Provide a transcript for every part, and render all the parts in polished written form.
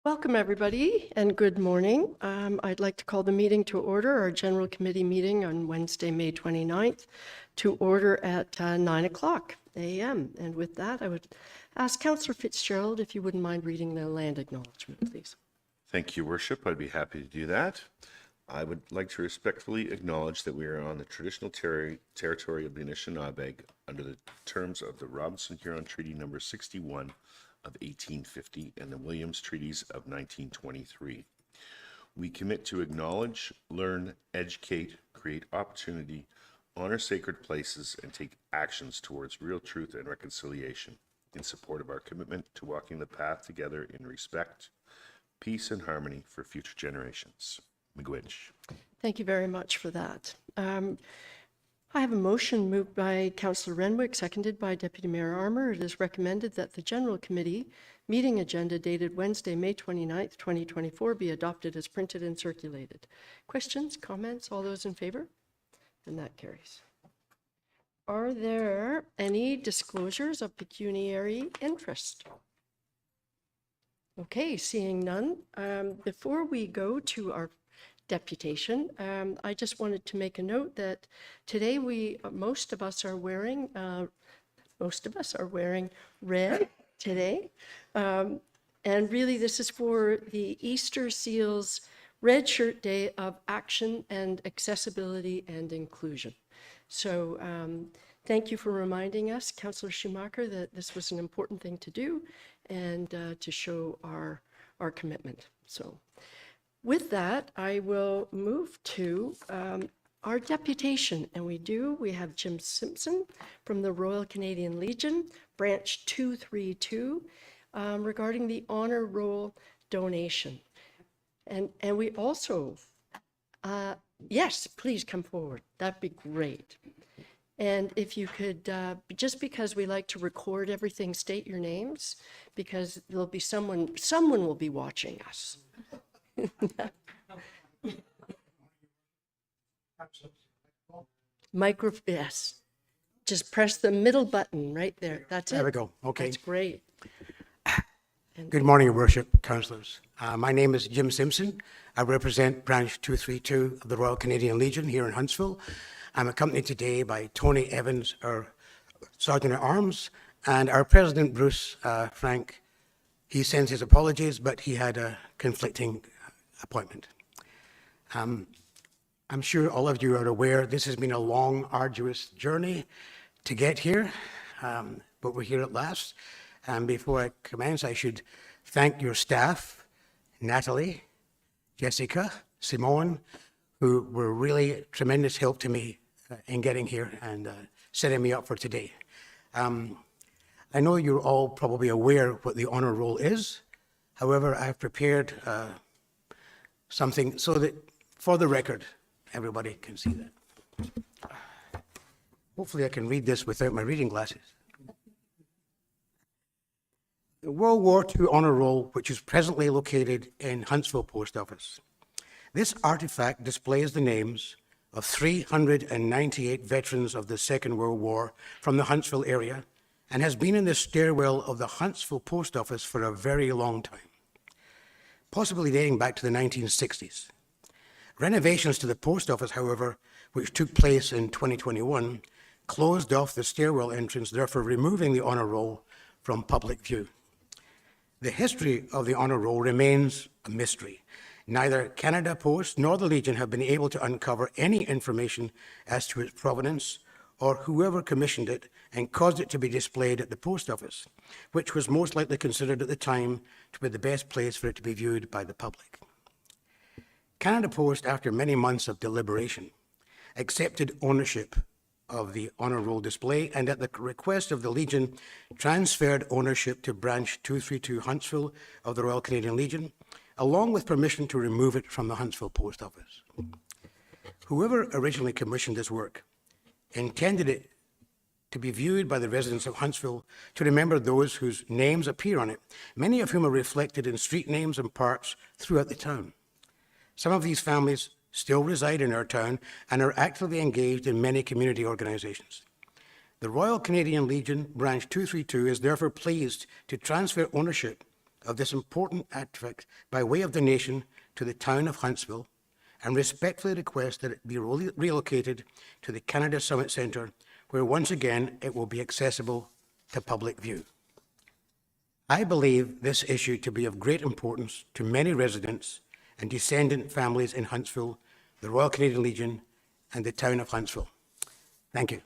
Welcome, everybody, and good morning. I'd like to call the meeting to order, our General Committee meeting on Wednesday, May 29th, to order at 9 o'clock a.m. And with that, I would ask Councillor Fitzgerald if you wouldn't mind reading the land acknowledgement, please. Thank you, Worship. I'd be happy to do that. I would like to respectfully acknowledge that we are on the traditional territory of the Anishinaabe under the terms of the Robinson-Huron Treaty number 61 of 1850 and the Williams Treaties of 1923. We commit to acknowledge, learn, educate, create opportunity, honor sacred places, and take actions towards real truth and reconciliation in support of our commitment to walking the path together in respect, peace, and harmony for future generations. Miigwech. Thank you very much for that. I have a motion moved by Councillor Renwick, seconded by Deputy Mayor Armour. It is recommended that the General Committee meeting agenda dated Wednesday, May 29th, 2024 be adopted as printed and circulated. Questions, comments, all those in favour? And that carries. Are there any disclosures of pecuniary interest? Okay, seeing none. Before we go to our deputation, I just wanted to make a note that today most of us are wearing red today, and really this is for the Easter Seals Red Shirt Day of Action and Accessibility and Inclusion. So thank you for reminding us, Councillor Schumacher, that this was an important thing to do and to show our commitment. So with that, I will move to our deputation, and we have Jim Simpson from the Royal Canadian Legion, Branch 232, regarding the honor roll donation. And we also, yes, please come forward. That'd be great. And if you could, just because we like to record everything, state your names, because there'll be someone will be watching us. Yes. Just press the middle button right there. That's it. There we go. Okay. That's great. Good morning, Your Worship, councillors. My name is Jim Simpson. I represent Branch 232 of the Royal Canadian Legion here in Huntsville. I'm accompanied today by Tony Evans, our Sergeant at Arms, and our President, Bruce Frank. He sends his apologies, but he had a conflicting appointment. I'm sure all of you are aware this has been a long, arduous journey to get here, but we're here at last. And before I commence, I should thank your staff, Natalie, Jessica, Simone, who were really tremendous help to me in getting here and setting me up for today. I know you're all probably aware what the honor roll is. However, I've prepared something so that, for the record, everybody can see that. Hopefully I can read this without my reading glasses. The World War II honor roll, which is presently located in Huntsville Post Office. This artifact displays the names of 398 veterans of the Second World War from the Huntsville area and has been in the stairwell of the Huntsville Post Office for a very long time, possibly dating back to the 1960s. Renovations to the post office, however, which took place in 2021, closed off the stairwell entrance, therefore removing the honor roll from public view. The history of the honor roll remains a mystery. Neither Canada Post nor the Legion have been able to uncover any information as to its provenance or whoever commissioned it and caused it to be displayed at the post office, which was most likely considered at the time to be the best place for it to be viewed by the public. Canada Post, after many months of deliberation, accepted ownership of the honor roll display and at the request of the Legion transferred ownership to Branch 232 Huntsville of the Royal Canadian Legion, along with permission to remove it from the Huntsville Post Office. Whoever originally commissioned this work intended it to be viewed by the residents of Huntsville to remember those whose names appear on it, many of whom are reflected in street names and parks throughout the town. Some of these families still reside in our town and are actively engaged in many community organizations. The Royal Canadian Legion Branch 232 is therefore pleased to transfer ownership of this important artifact by way of donation to the town of Huntsville and respectfully request that it be relocated to the Canada Summit Centre, where once again it will be accessible to public view. I believe this issue to be of great importance to many residents and descendant families in Huntsville, the Royal Canadian Legion, and the town of Huntsville. Thank you.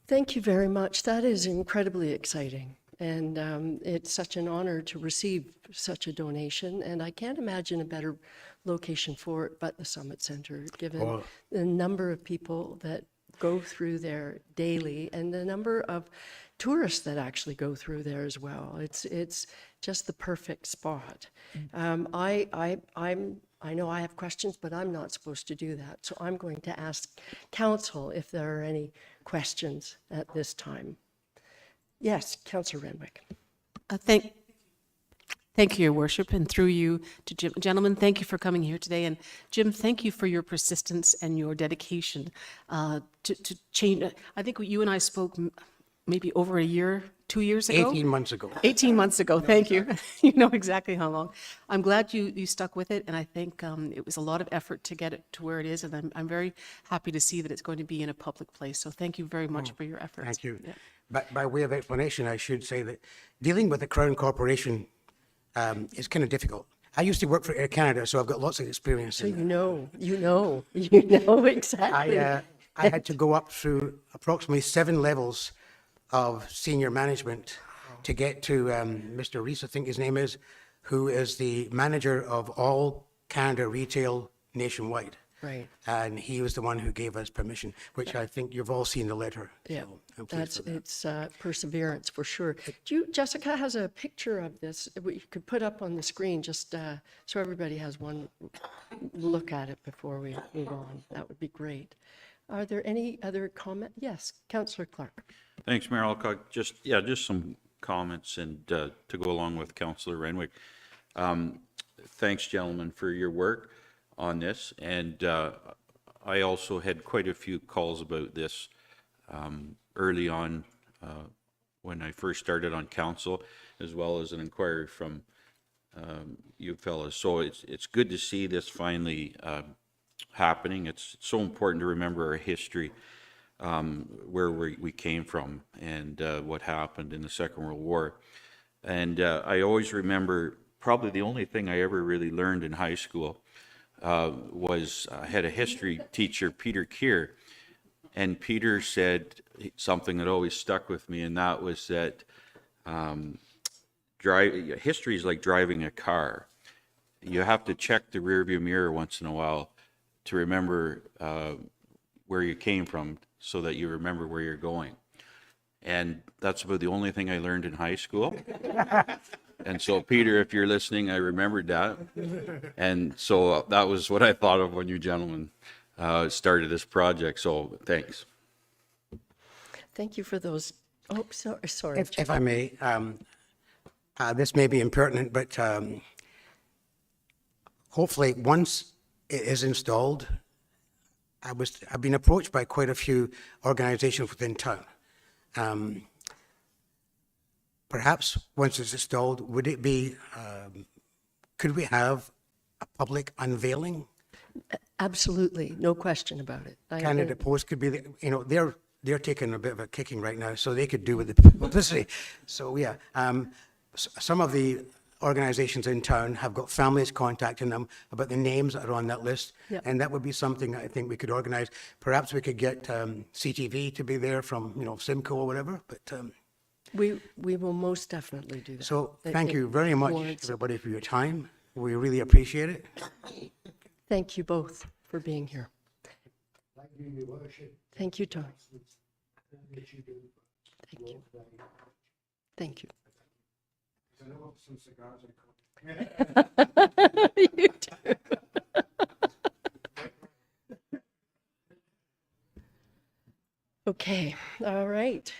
Thank you very much. That is incredibly exciting. And it's such an honor to receive such a donation. And I can't imagine a better location for it but the Summit Centre, given Well- the number of people that go through there daily and the number of tourists that actually go through there as well. It's just the perfect spot. I know I have questions, but I'm not supposed to do that. So I'm going to ask council if there are any questions at this time. Yes, Councillor Renwick. Thank you, Your Worship, and through you to Jim. Gentlemen, thank you for coming here today. And Jim, thank you for your persistence and your dedication to change. I think you and I spoke maybe over a year, 2 years ago? 18 months ago. 18 months ago, thank you. You know exactly how long. I'm glad you stuck with it, and I think it was a lot of effort to get it to where it is, and I'm very happy to see that it's going to be in a public place. So thank you very much for your efforts. Thank you. Yeah. But by way of explanation, I should say that dealing with the Crown Corporation is kind of difficult. I used to work for Air Canada, so I've got lots of experience So in that. you know exactly. I had to go up through approximately 7 levels of senior management to get to Mr. Reese, I think his name is, who is the manager of all Canada retail nationwide. Right. And he was the one who gave us permission, which I think you've all seen the letter. Yeah, So I'm pleased with that. it's perseverance for sure. Jessica has a picture of this we could put up on the screen just so everybody has one look at it before we move on. That would be great. Are there any other comment? Yes, Councillor Clark. Thanks, Mayor Alcock. Just some comments and to go along with Councillor Renwick. Thanks, gentlemen, for your work on this. And I also had quite a few calls about this early on when I first started on council, as well as an inquiry from you fellas. So it's good to see this finally happening. It's so important to remember our history, where we came from and what happened in the Second World War. And I always remember, probably the only thing I ever really learned in high school was I had a history teacher, Peter Keir, and Peter said something that always stuck with me, and that was that history is like driving a car. You have to check the rearview mirror once in a while to remember where you came from so that you remember where you're going. And that's about the only thing I learned in high school. And so, Peter, if you're listening, I remembered that. And so that was what I thought of when you gentlemen started this project. So thanks. Thank you for those. Oh, sorry. If I may, this may be impertinent, but hopefully once it is installed, I've been approached by quite a few organizations within town. Perhaps once it's installed, would it be, could we have a public unveiling? Absolutely, no question about it. Canada Post could be, they're taking a bit of a kicking right now, so they could do with the publicity. So yeah, some of the organizations in town have got families contacting them about the names that are on that list. Yep. And that would be something I think we could organize. Perhaps we could get CTV to be there from, Simcoe or whatever, but We will most definitely do that. so It- thank it you very much, warrants- everybody, for your time. We really appreciate it. Thank you both for being here. Thank you, Tom. Thank you. Thank you. You too. Okay, all right.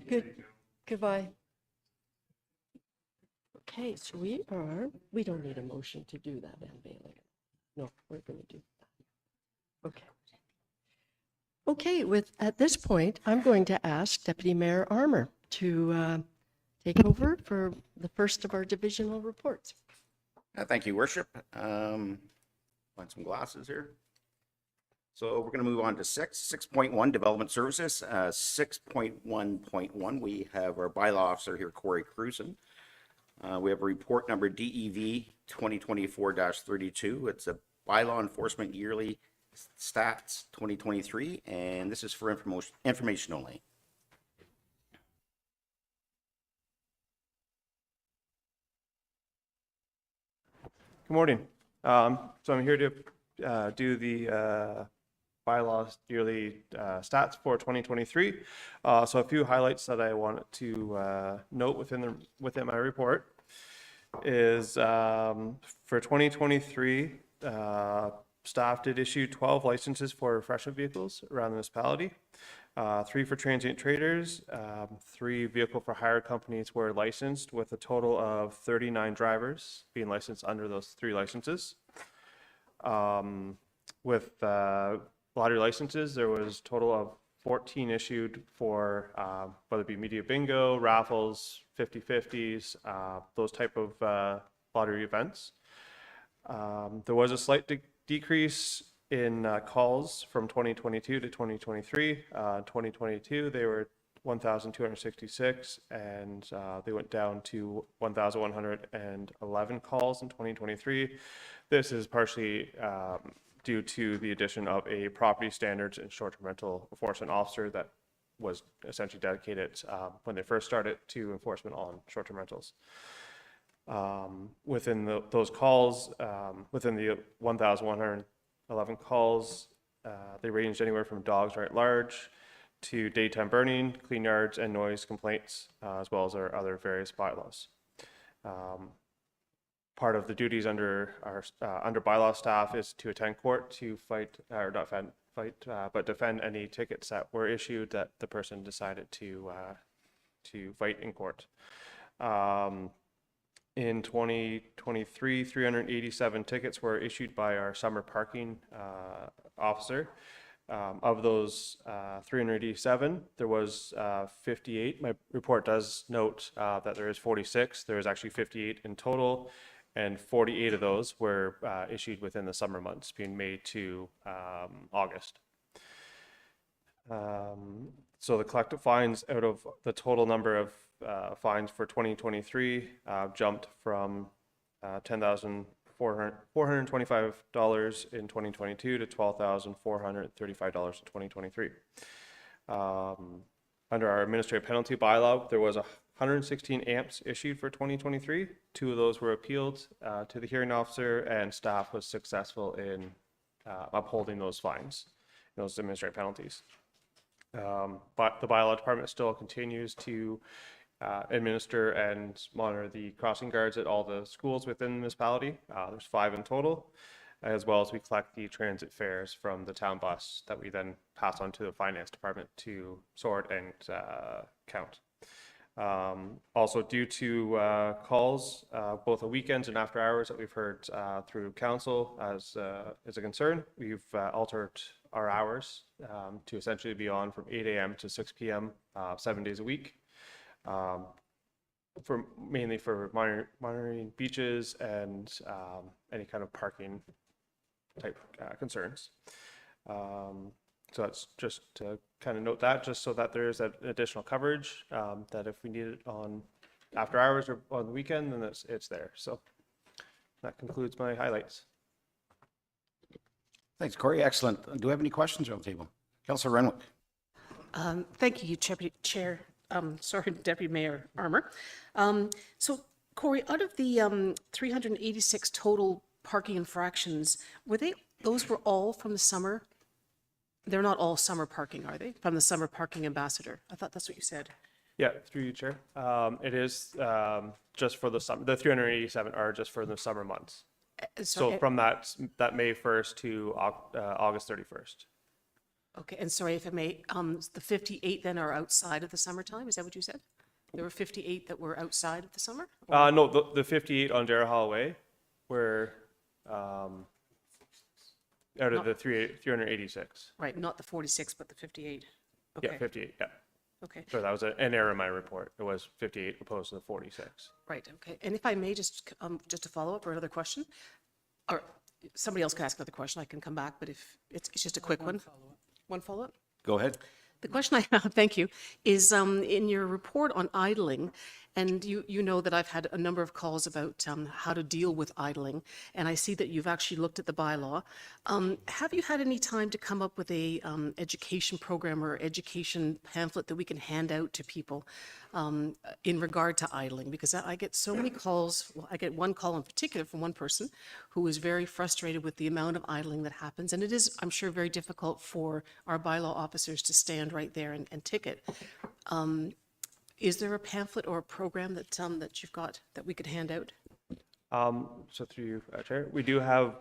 Good, goodbye. Okay, so we don't need a motion to do that unveiling. No, we're going to do that. Okay. Okay, at this point, I'm going to ask Deputy Mayor Armour to take over for the first of our divisional reports. Thank you, Worship. Find some glasses here. So we're going to move on to 6.1, Development Services. 6.1.1, we have our bylaw officer here, Corey Cruzen. We have a report number DEV 2024-32. It's a bylaw enforcement yearly stats 2023, and this is for information only. Good morning. So I'm here to do the bylaws yearly stats for 2023. So a few highlights that I wanted to note within my report is for 2023, staff did issue 12 licenses for refreshment vehicles around the municipality. 3 for transient traders, 3 vehicle for hire companies were licensed, with a total of 39 drivers being licensed under those 3 licenses. With lottery licenses, there was a total of 14 issued for whether it be media bingo, raffles, 50/50s, those type of lottery events. There was a slight decrease in calls from 2022 to 2023. 2022, they were 1,266, and they went down to 1,111 calls in 2023. This is partially due to the addition of a property standards and short-term rental enforcement officer that was essentially dedicated when they first started to enforcement on short-term rentals. Within those calls, within the 1,111 calls, they ranged anywhere from dogs right large to daytime burning, clean yards, and noise complaints, as well as our other various bylaws. Part of the duties under our under bylaw staff is to attend court to fight, or not fight, but defend any tickets that were issued that the person decided to fight in court. In 2023, 387 tickets were issued by our summer parking officer. Of those 387, there was 58. My report does note that there is 46. There is actually 58 in total, and 48 of those were issued within the summer months, being May to August. So the collective fines out of the total number of fines for 2023 jumped from $10,425 in 2022 to $12,435 in 2023. Under our administrative penalty bylaw, there was 116 amps issued for 2023. 2 of those were appealed to the hearing officer, and staff was successful in upholding those fines, those administrative penalties. But the bylaw department still continues to administer and monitor the crossing guards at all the schools within the municipality. There's 5 in total, as well as we collect the transit fares from the town bus that we then pass on to the finance department to sort and count. Also, due to calls, both on weekends and after hours that we've heard through council as a concern, we've altered our hours to essentially be on from 8 a.m. to 6 p.m. 7 days a week. Mainly for monitoring beaches and any kind of parking type concerns. So that's just to kind of note that, just so that there is that additional coverage, that if we need it on after hours or on the weekend, then it's there. So that concludes my highlights. Thanks, Corey. Excellent. Do we have any questions around the table? Councillor Renwick. Thank you, Deputy Mayor Armour. So, Corey, out of the 386 total parking infractions, those were all from the summer? They're not all summer parking, are they? From the summer parking ambassador? I thought that's what you said. Yeah, through you, Chair. It is just for the summer. The 387 are just for the summer months. So from that May 1st to August 31st. Okay, and sorry if I may, the 58 then are outside of the summertime? Is that what you said? There were 58 that were outside of the summer? No, the 58 on Darragh Way were Out of the 386. Right, not the 46, but the 58. Yeah, Okay, 58, yeah. okay, So that was an error in my report. It was 58 opposed to the 46. right, okay. And if I may, just a follow-up or another question? Or somebody else can ask another question, I can come back, but if it's just a quick one. One follow-up? Go ahead. The question I have, thank you, is in your report on idling, and you know that I've had a number of calls about how to deal with idling, and I see that you've actually looked at the bylaw. Have you had any time to come up with a education program or education pamphlet that we can hand out to people in regard to idling? Because I get so many calls, well, I get one call in particular from one person who is very frustrated with the amount of idling that happens, and it is, I'm sure, very difficult for our bylaw officers to stand right there and ticket. Is there a pamphlet or a program that you've got that we could hand out? So through you, Chair, we do have,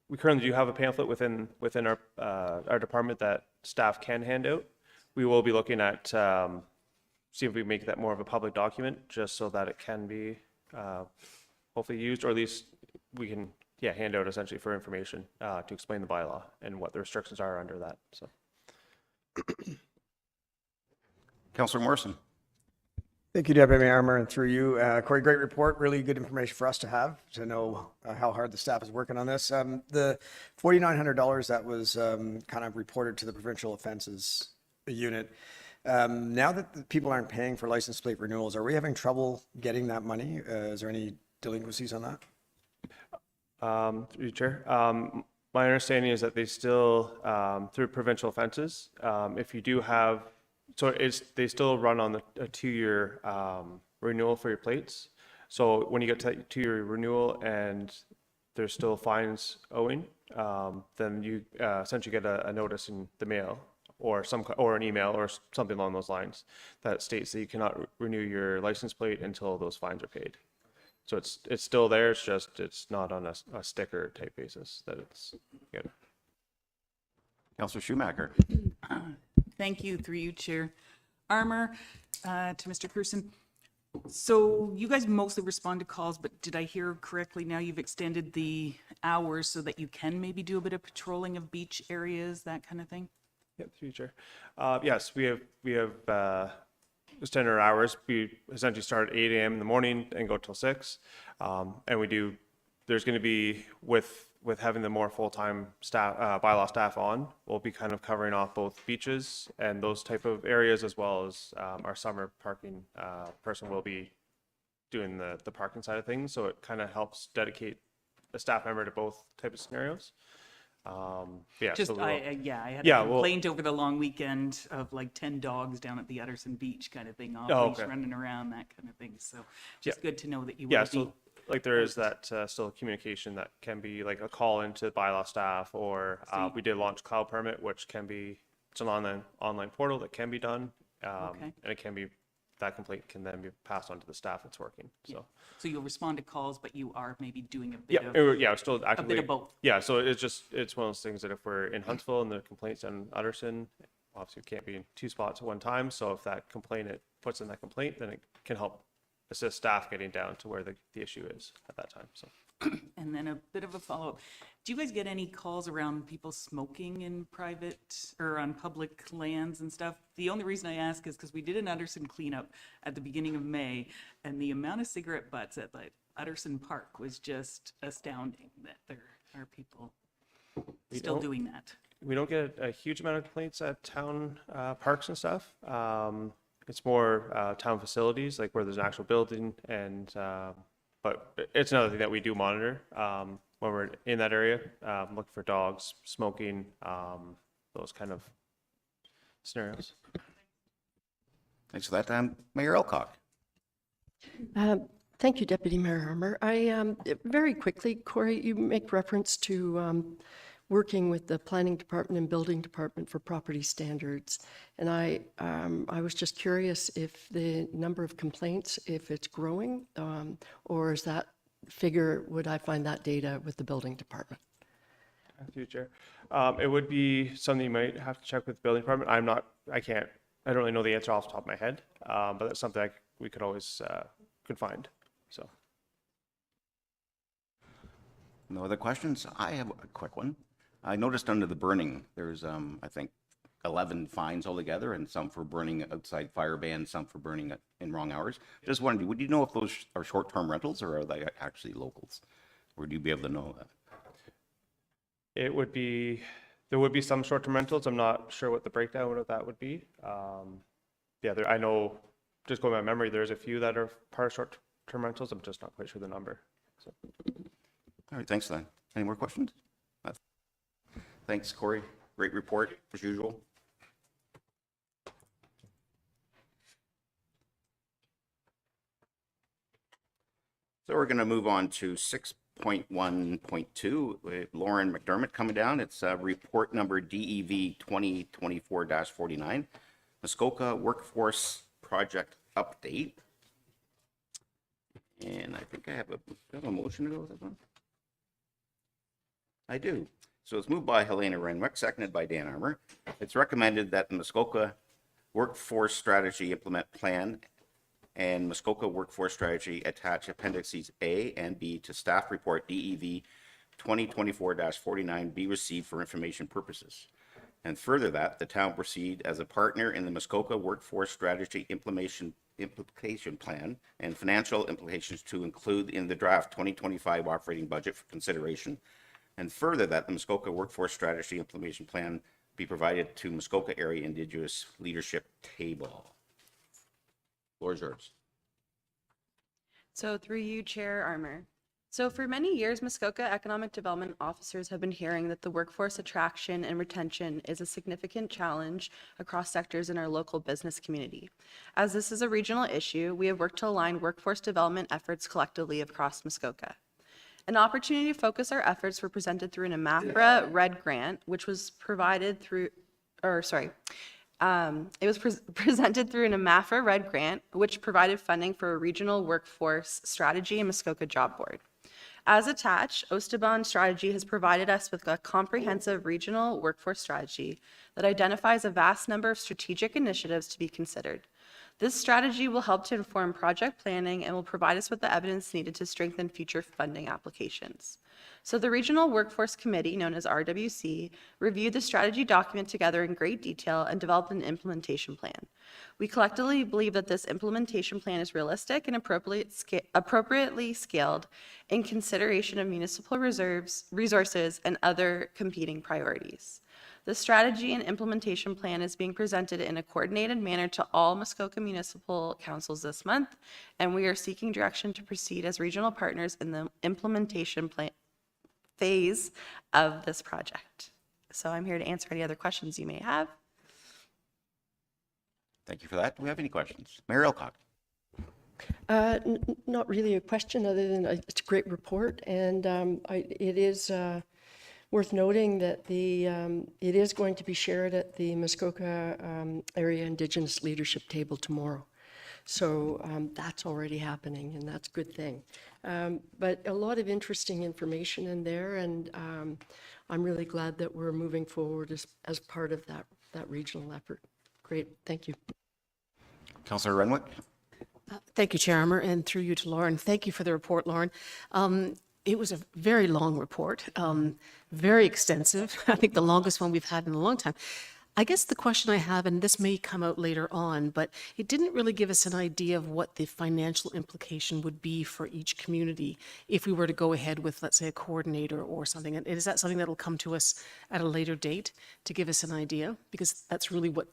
we currently do have a pamphlet within our department that staff can hand out. We will be looking at, see if we make that more of a public document, just so that it can be hopefully used, or at least we can, yeah, hand out essentially for information to explain the bylaw and what the restrictions are under that, so. Councillor Morrison. Thank you, Deputy Mayor Armour, and through you, Corey, great report, really good information for us to have, to know how hard the staff is working on this. The $4,900 that was kind of reported to the provincial offences unit, now that the people aren't paying for license plate renewals, are we having trouble getting that money? Is there any delinquencies on that? Through you, Chair. My understanding is that they still, through provincial offenses, if you do have, so they still run on a 2-year renewal for your plates. So when you get to that 2-year renewal and there's still fines owing, then you essentially get a notice in the mail or an email or something along those lines that states that you cannot renew your license plate until those fines are paid. So it's still there. It's just it's not on a sticker type basis that it's good. Councillor Schumacher. Thank you, through you, Chair Armour, to Mr. Cruson. So you guys mostly respond to calls, but did I hear correctly now you've extended the hours so that you can maybe do a bit of patrolling of beach areas, that kind of thing? Yep, through you, Chair. Yes, we have extended our hours. We essentially start at 8 a.m. in the morning and go till 6. And we do, there's going to be, with having the more full-time staff, bylaw staff on, we'll be kind of covering off both beaches and those type of areas, as well as our summer parking person will be doing the parking side of things. So it kind of helps dedicate a staff member to both type of scenarios. Yeah, Just, so I had yeah, a well- complaint over the long weekend of like 10 dogs down at the Utterson Beach kind of thing, off Oh, leash okay. running around, that kind of thing. So just good to know that you Yeah, will be. so like there is that still communication that can be like a call into bylaw staff, or we did launch Cloud Permit, which can be, it's an online portal that can be done. Okay. And it can be, that complaint can then be passed on to the staff that's working, so. So you'll respond to calls, but you are maybe doing a Yeah, bit of, yeah, we're still actively. of both. Yeah, so it's one of those things that if we're in Huntsville and the complaint's on Utterson, obviously we can't be in 2 spots at one time. So if that complaint, it puts in that complaint, then it can help assist staff getting down to where the issue is at that time, so. And then a bit of a follow-up. Do you guys get any calls around people smoking in private or on public lands and stuff? The only reason I ask is because we did an Utterson cleanup at the beginning of May, and the amount of cigarette butts at the Utterson Park was just astounding, that there are people still don't- doing that. We don't get a huge amount of complaints at town parks and stuff. It's more town facilities, like where there's an actual building, and but it's another thing that we do monitor when we're in that area, looking for dogs, smoking, those kind of scenarios. Thanks for that time. Mayor Elcock. Thank you, Deputy Mayor Armour. Very quickly, Corey, you make reference to working with the Planning Department and Building Department for property standards. And I was just curious if the number of complaints, if it's growing, or is that figure, would I find that data with the Building Department? Future. It would be something you might have to check with the building department. I don't really know the answer off the top of my head, but that's something we could always could find, so. No other questions? I have a quick one. I noticed under the burning, there's, I think, 11 fines altogether, and some for burning outside fire bans, some for burning in wrong hours. Just wondering, would you know if those are short-term rentals or are they actually locals? Or would you be able to know that? It would be, there would be some short-term rentals. I'm not sure what the breakdown of that would be. Yeah, I know, just going by memory, there's a few that are part of short-term rentals. I'm just not quite sure the number. So. All right, thanks then. Any more questions? Thanks, Corey. Great report, as usual. So we're going to move on to 6.1.2 with Lauren McDermott coming down. It's report number DEV 2024-49, Muskoka Workforce Project Update. And I think I have a motion to go with this one. I do. So it's moved by Helena Renwick, seconded by Dan Armour. It's recommended that the Muskoka Workforce Strategy Implement Plan and Muskoka Workforce Strategy attach appendices A and B to staff report DEV 2024-49 be received for information purposes. And further that the town proceed as a partner in the Muskoka Workforce Strategy Implementation Plan and financial implications to include in the draft 2025 operating budget for consideration. And further that the Muskoka Workforce Strategy Implementation Plan be provided to Muskoka Area Indigenous Leadership Table. Floor is yours. So through you, Chair Armour. So for many years, Muskoka economic development officers have been hearing that the workforce attraction and retention is a significant challenge across sectors in our local business community. As this is a regional issue, we have worked to align workforce development efforts collectively across Muskoka. An opportunity to focus our efforts were presented through an AMAFRA RED grant, which was provided through, it was presented through an AMAFRA RED grant, which provided funding for a regional workforce strategy and Muskoka Job Board. As attached, Ostaban Strategy has provided us with a comprehensive regional workforce strategy that identifies a vast number of strategic initiatives to be considered. This strategy will help to inform project planning and will provide us with the evidence needed to strengthen future funding applications. So the Regional Workforce Committee, known as RWC, reviewed the strategy document together in great detail and developed an implementation plan. We collectively believe that this implementation plan is realistic and appropriately scaled in consideration of municipal resources and other competing priorities. The strategy and implementation plan is being presented in a coordinated manner to all Muskoka municipal councils this month, and we are seeking direction to proceed as regional partners in the implementation plan phase of this project. So I'm here to answer any other questions you may have. Thank you for that. Do we have any questions? Mayor Elcock. Not really a question other than it's a great report, and it is worth noting that it is going to be shared at the Muskoka Area Indigenous Leadership Table tomorrow. So that's already happening, and that's a good thing. But a lot of interesting information in there, and I'm really glad that we're moving forward as part of that regional effort. Great, thank you. Councillor Renwick. Thank you, Chair Armour, and through you to Lauren. Thank you for the report, Lauren. It was a very long report, very extensive. I think the longest one we've had in a long time. I guess the question I have, and this may come out later on, but it didn't really give us an idea of what the financial implication would be for each community if we were to go ahead with, let's say, a coordinator or something. And is that something that will come to us at a later date to give us an idea? Because that's really what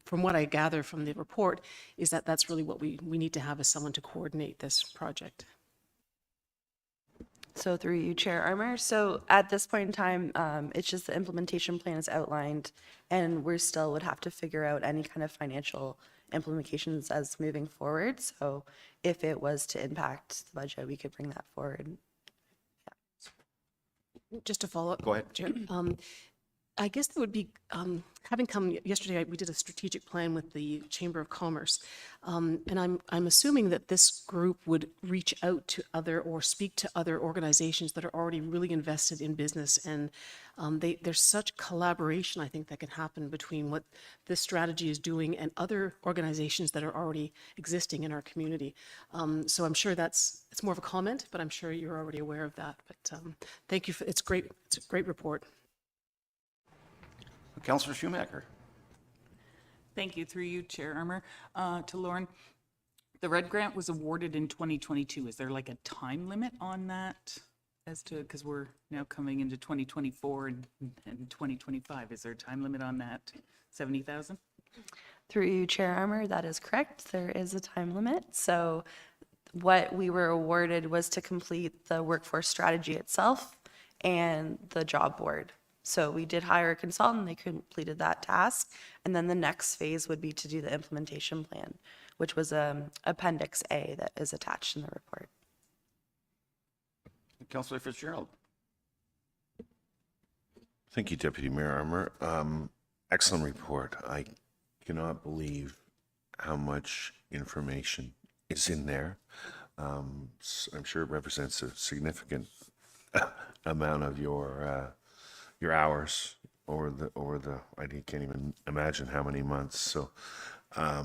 from what I gather from the report, is that that's really what we need to have as someone to coordinate this project. So through you, Chair Armour. So at this point in time, it's just the implementation plan is outlined, and we still would have to figure out any kind of financial implications as moving forward. So if it was to impact the budget, we could bring that forward. Just to follow up. Go ahead. Chair. I guess that would be, having come yesterday, we did a strategic plan with the Chamber of Commerce. And I'm assuming that this group would reach out to other or speak to other organizations that are already really invested in business. And there's such collaboration, I think, that can happen between what this strategy is doing and other organizations that are already existing in our community. So I'm sure it's more of a comment, but I'm sure you're already aware of that. But thank you for, it's great. It's a great report. Councillor Schumacher. Thank you, through you, Chair Armour. To Lauren, the RED grant was awarded in 2022. Is there like a time limit on that as to, because we're now coming into 2024 and 2025, is there a time limit on that 70,000? Through you, Chair Armour, that is correct. There is a time limit. So what we were awarded was to complete the workforce strategy itself and the job board. So we did hire a consultant, they completed that task, and then the next phase would be to do the implementation plan, which was Appendix A that is attached in the report. Councillor Fitzgerald. Thank you, Deputy Mayor Armour. Excellent report. I cannot believe how much information is in there. I'm sure it represents a significant amount of your hours over the I can't even imagine how many months. So I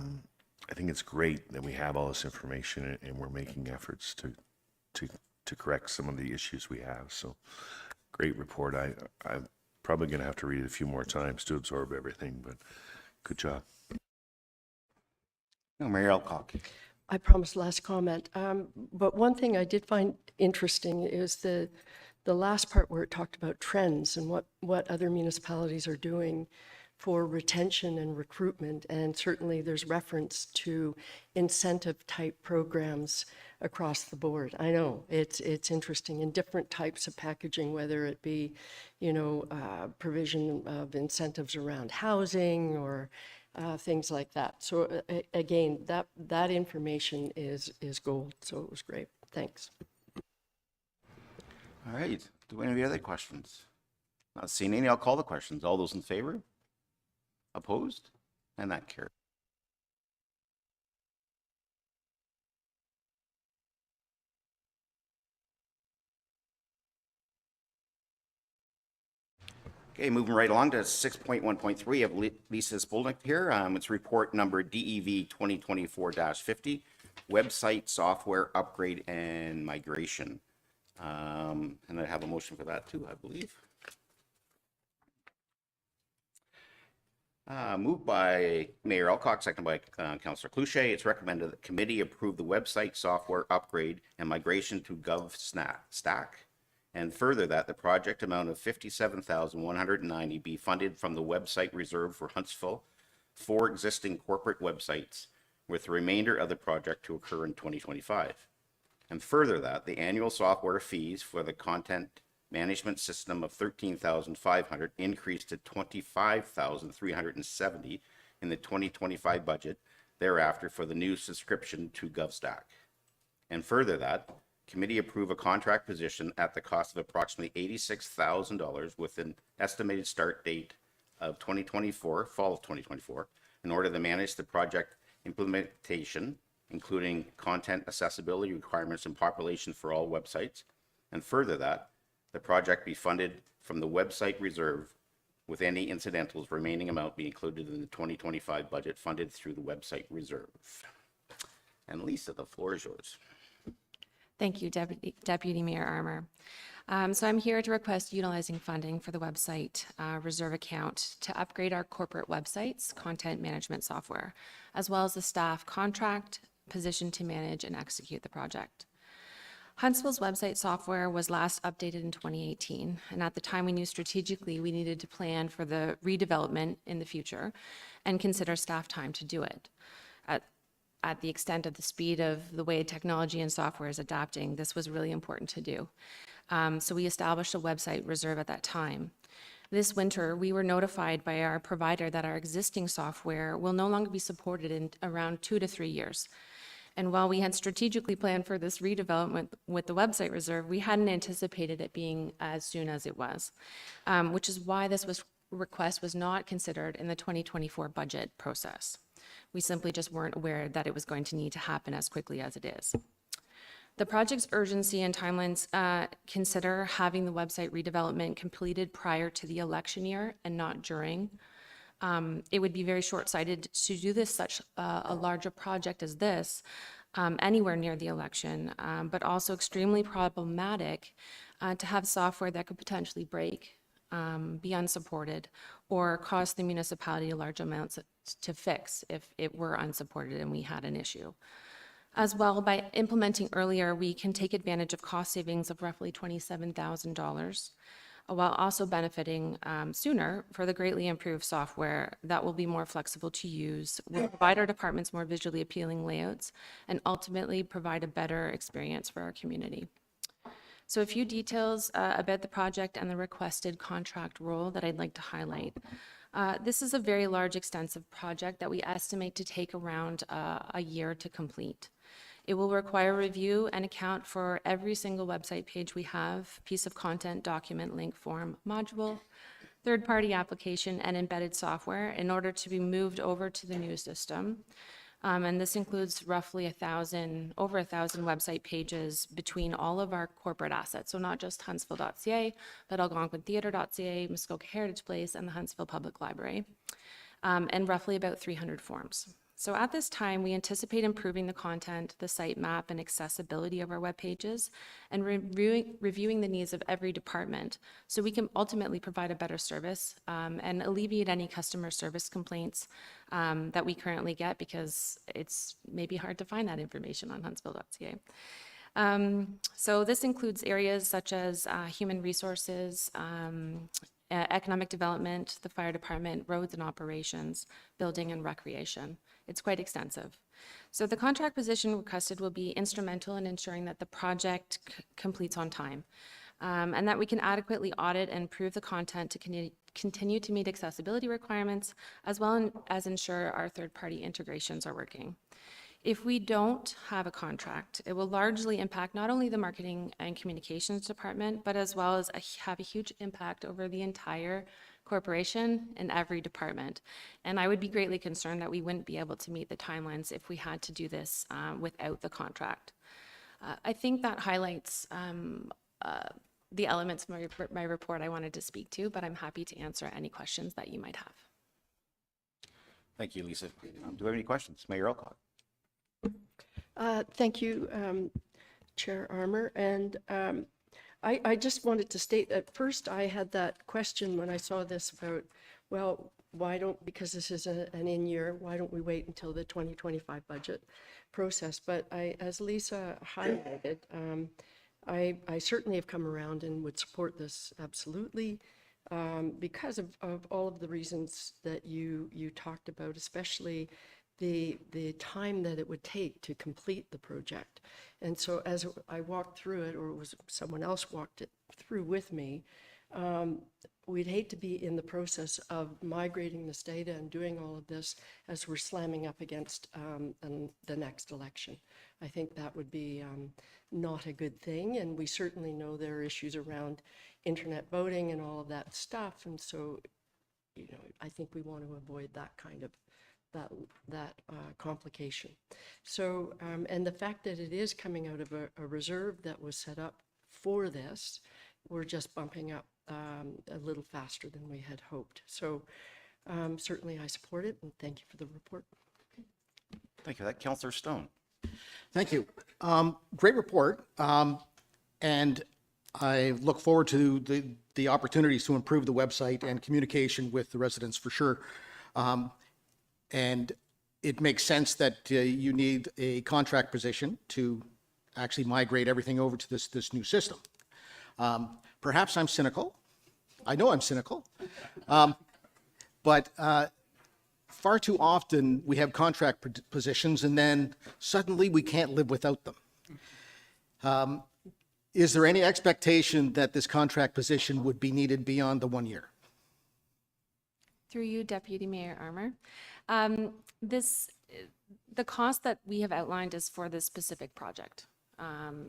think it's great that we have all this information and we're making efforts to correct some of the issues we have. So great report. I'm probably going to have to read it a few more times to absorb everything, but good job. No, Mayor Alcock. I promised last comment. But one thing I did find interesting is the last part where it talked about trends and what other municipalities are doing for retention and recruitment. And certainly there's reference to incentive type programs across the board. I know it's interesting in different types of packaging, whether it be, provision of incentives around housing or things like that. So again, that information is gold. So it was great. Thanks. All right. Do we have any other questions? Not seeing any. I'll call the questions. All those in favor? Opposed? And that carries. Okay, moving right along to 6.1.3 of Lisa Spolnick here. It's report number DEV 2024-50, website software upgrade and migration. And I have a motion for that too, I believe. Moved by Mayor Alcock, seconded by Councillor Cloutier. It's recommended that committee approve the website software upgrade and migration to GovStack. And further, that the project amount of $57,190 be funded from the website reserved for Huntsville for existing corporate websites, with the remainder of the project to occur in 2025. And further, that the annual software fees for the content management system of $13,500 increased to $25,370 in the 2025 budget thereafter for the new subscription to GovStack. And further, that committee approve a contract position at the cost of approximately $86,000 with an estimated start date of 2024, fall of 2024, in order to manage the project implementation, including content accessibility requirements and population for all websites. And further, that the project be funded from the website reserve, with any incidentals remaining amount be included in the 2025 budget funded through the website reserve. And Lisa, the floor is yours. Thank you, Deputy Mayor Armour. So I'm here to request utilizing funding for the website reserve account to upgrade our corporate websites content management software, as well as the staff contract positioned to manage and execute the project. Huntsville's website software was last updated in 2018, and at the time we knew strategically we needed to plan for the redevelopment in the future and consider staff time to do it. At the extent of the speed of the way technology and software is adapting, this was really important to do. So we established a website reserve at that time. This winter, we were notified by our provider that our existing software will no longer be supported in around 2 to 3 years. And while we had strategically planned for this redevelopment with the website reserve, we hadn't anticipated it being as soon as it was, which is why this request was not considered in the 2024 budget process. We simply just weren't aware that it was going to need to happen as quickly as it is. The project's urgency and timelines consider having the website redevelopment completed prior to the election year and not during. It would be very short-sighted to do this, such a larger project as this, anywhere near the election, but also extremely problematic to have software that could potentially break, be unsupported, or cost the municipality large amounts to fix if it were unsupported and we had an issue. As well, by implementing earlier, we can take advantage of cost savings of roughly $27,000, while also benefiting sooner for the greatly improved software that will be more flexible to use, will provide our departments more visually appealing layouts, and ultimately provide a better experience for our community. So a few details about the project and the requested contract role that I'd like to highlight. This is a very large, extensive project that we estimate to take around a year to complete. It will require review and account for every single website page we have, piece of content, document, link, form, module, third-party application, and embedded software in order to be moved over to the new system. And this includes roughly over 1,000 website pages between all of our corporate assets. So not just Huntsville.ca, but Algonquintheatre.ca, Muskoka Heritage Place, and the Huntsville Public Library, and roughly about 300 forms. So at this time, we anticipate improving the content, the site map, and accessibility of our web pages, and reviewing the needs of every department so we can ultimately provide a better service and alleviate any customer service complaints that we currently get, because it's maybe hard to find that information on huntsville.ca. So this includes areas such as human resources, economic development, the fire department, roads and operations, building and recreation. It's quite extensive. So the contract position requested will be instrumental in ensuring that the project completes on time, and that we can adequately audit and improve the content to continue to meet accessibility requirements, as well as ensure our third-party integrations are working. If we don't have a contract, it will largely impact not only the marketing and communications department, but as well as have a huge impact over the entire corporation and every department. And I would be greatly concerned that we wouldn't be able to meet the timelines if we had to do this without the contract. I think that highlights the elements of my report I wanted to speak to, but I'm happy to answer any questions that you might have. Thank you, Lisa. Do we have any questions? Mayor Alcock. Thank you, Chair Armour. And I just wanted to state, at first I had that question when I saw this about, well, why don't, because this is an in-year, why don't we wait until the 2025 budget process? But as Lisa highlighted, I certainly have come around and would support this absolutely, because of all of the reasons that you talked about, especially the time that it would take to complete the project. And so as I walked through it, or it was someone else walked it through with me, we'd hate to be in the process of migrating this data and doing all of this as we're slamming up against the next election. I think that would be not a good thing, and we certainly know there are issues around internet voting and all of that stuff, and so, you know, I think we want to avoid that kind of complication. So, and the fact that it is coming out of a reserve that was set up for this, we're just bumping up a little faster than we had hoped. So certainly I support it, and thank you for the report. Thank you for that. Councillor Stone. Thank you. Great report. And I look forward to the opportunities to improve the website and communication with the residents for sure. And it makes sense that you need a contract position to actually migrate everything over to this new system. Perhaps I'm cynical. I know I'm cynical. But far too often we have contract positions and then suddenly we can't live without them. Is there any expectation that this contract position would be needed beyond the 1 year? Through you, Deputy Mayor Armour. The cost that we have outlined is for this specific project.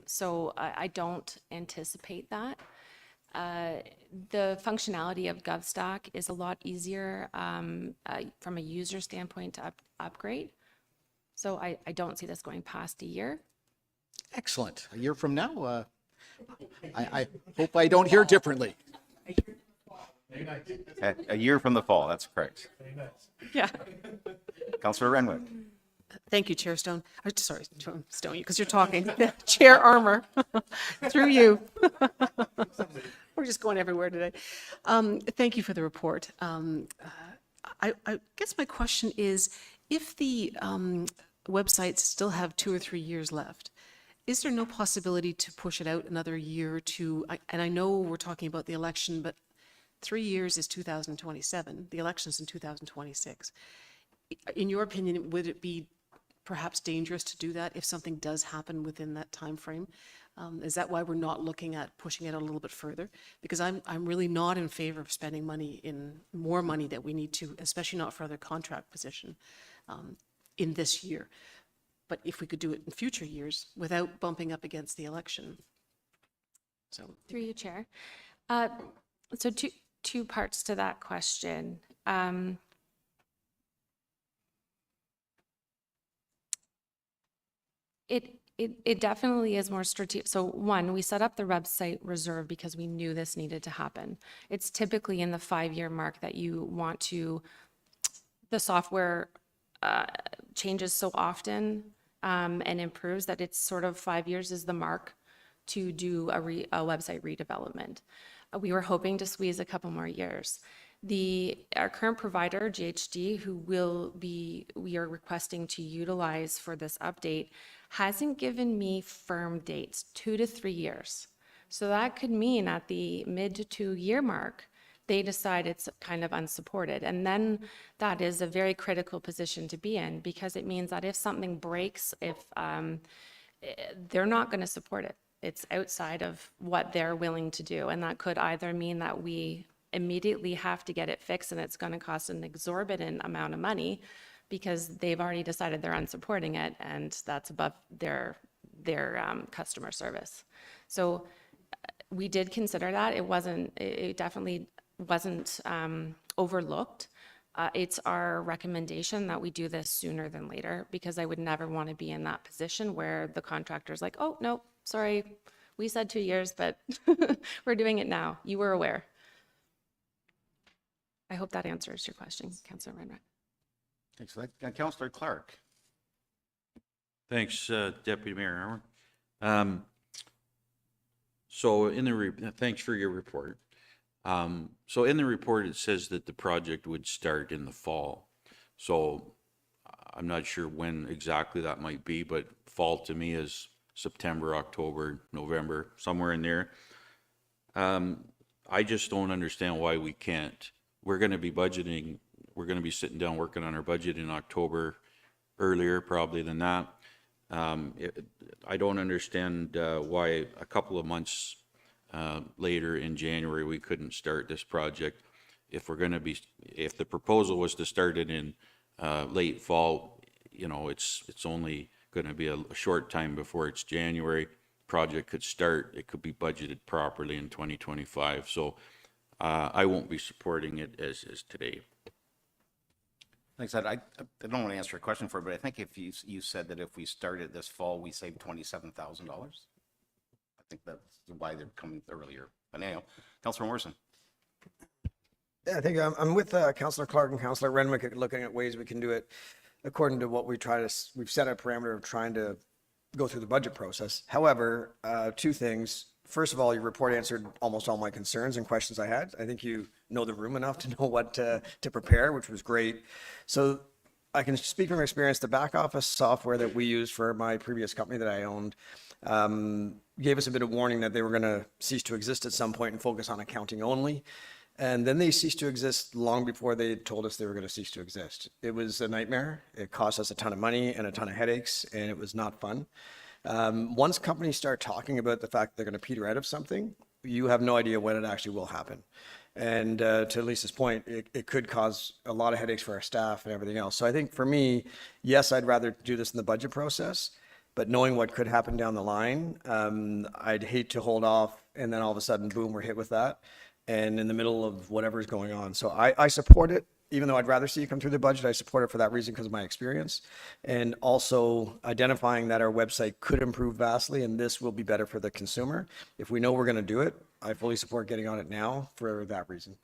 So I don't anticipate that. the functionality of GovStack is a lot easier from a user standpoint to upgrade. So I don't see this going past a year. Excellent. A year from now, I hope I don't hear differently. A year from the fall, that's correct. Yeah. Councillor Renwick. Thank you, Chair Stone. Sorry, Stone, because you're talking. Chair Armour, through you. We're just going everywhere today. Thank you for the report. I guess my question is, if the websites still have 2 or 3 years left, is there no possibility to push it out another year or two? And I know we're talking about the election, but 3 years is 2027. The election's in 2026. In your opinion, would it be perhaps dangerous to do that if something does happen within that time frame? Is that why we're not looking at pushing it a little bit further? Because I'm really not in favor of spending money in more money that we need to, especially not for other contract position in this year. But if we could do it in future years without bumping up against the election. So Through you, Chair. So two parts to that question. It definitely is more strategic. So one, we set up the website reserve because we knew this needed to happen. It's typically in the 5-year mark that you want to, the software changes so often and improves that it's sort of 5 years is the mark to do a website redevelopment. We were hoping to squeeze a couple more years. Our current provider, GHD, who we are requesting to utilize for this update, hasn't given me firm dates, 2 to 3 years. So that could mean at the mid to 2-year mark, they decide it's kind of unsupported. And then that is a very critical position to be in, because it means that if something breaks, they're not going to support it. It's outside of what they're willing to do. And that could either mean that we immediately have to get it fixed and it's going to cost an exorbitant amount of money because they've already decided they're unsupporting it, and that's above their customer service. So we did consider that. It definitely wasn't overlooked. It's our recommendation that we do this sooner than later, because I would never want to be in that position where the contractor's like, oh, no, sorry, we said 2 years, but we're doing it now. You were aware. I hope that answers your question, Councillor Renwick. Thanks for that. Councillor Clark. Thanks, Deputy Mayor Armour. So thanks for your report. So in the report, it says that the project would start in the fall. So I'm not sure when exactly that might be, but fall to me is September, October, November, somewhere in there. I just don't understand why we can't. We're going to be budgeting, we're going to be sitting down working on our budget in October, earlier probably than that. I don't understand why a couple of months later in January we couldn't start this project. If the proposal was to start it in late fall, it's only going to be a short time before it's January. Project could start, it could be budgeted properly in 2025. So I won't be supporting it as is today. Like I said, I don't want to answer a question for it, but I think if you said that if we started this fall, we saved $27,000. I think that's why they're coming earlier. But anyhow, Councillor Morrison. Yeah, I think I'm with Councillor Clark and Councillor Renwick at looking at ways we can do it according to what we've set a parameter of trying to go through the budget process. However, 2 things. First of all, your report answered almost all my concerns and questions I had. I think you know the room enough to know what to prepare, which was great. So I can speak from experience. The back office software that we used for my previous company that I owned gave us a bit of warning that they were going to cease to exist at some point and focus on accounting only. And then they ceased to exist long before they told us they were going to cease to exist. It was a nightmare. It cost us a ton of money and a ton of headaches, and it was not fun. Once companies start talking about the fact that they're going to peter out of something, you have no idea when it actually will happen. And to Lisa's point, it could cause a lot of headaches for our staff and everything else. So I think for me, yes, I'd rather do this in the budget process, but knowing what could happen down the line, I'd hate to hold off and then all of a sudden, boom, we're hit with that, and in the middle of whatever's going on. So I support it, even though I'd rather see it come through the budget. I support it for that reason because of my experience, and also identifying that our website could improve vastly, and this will be better for the consumer. If we know we're going to do it, I fully support getting on it now for that reason.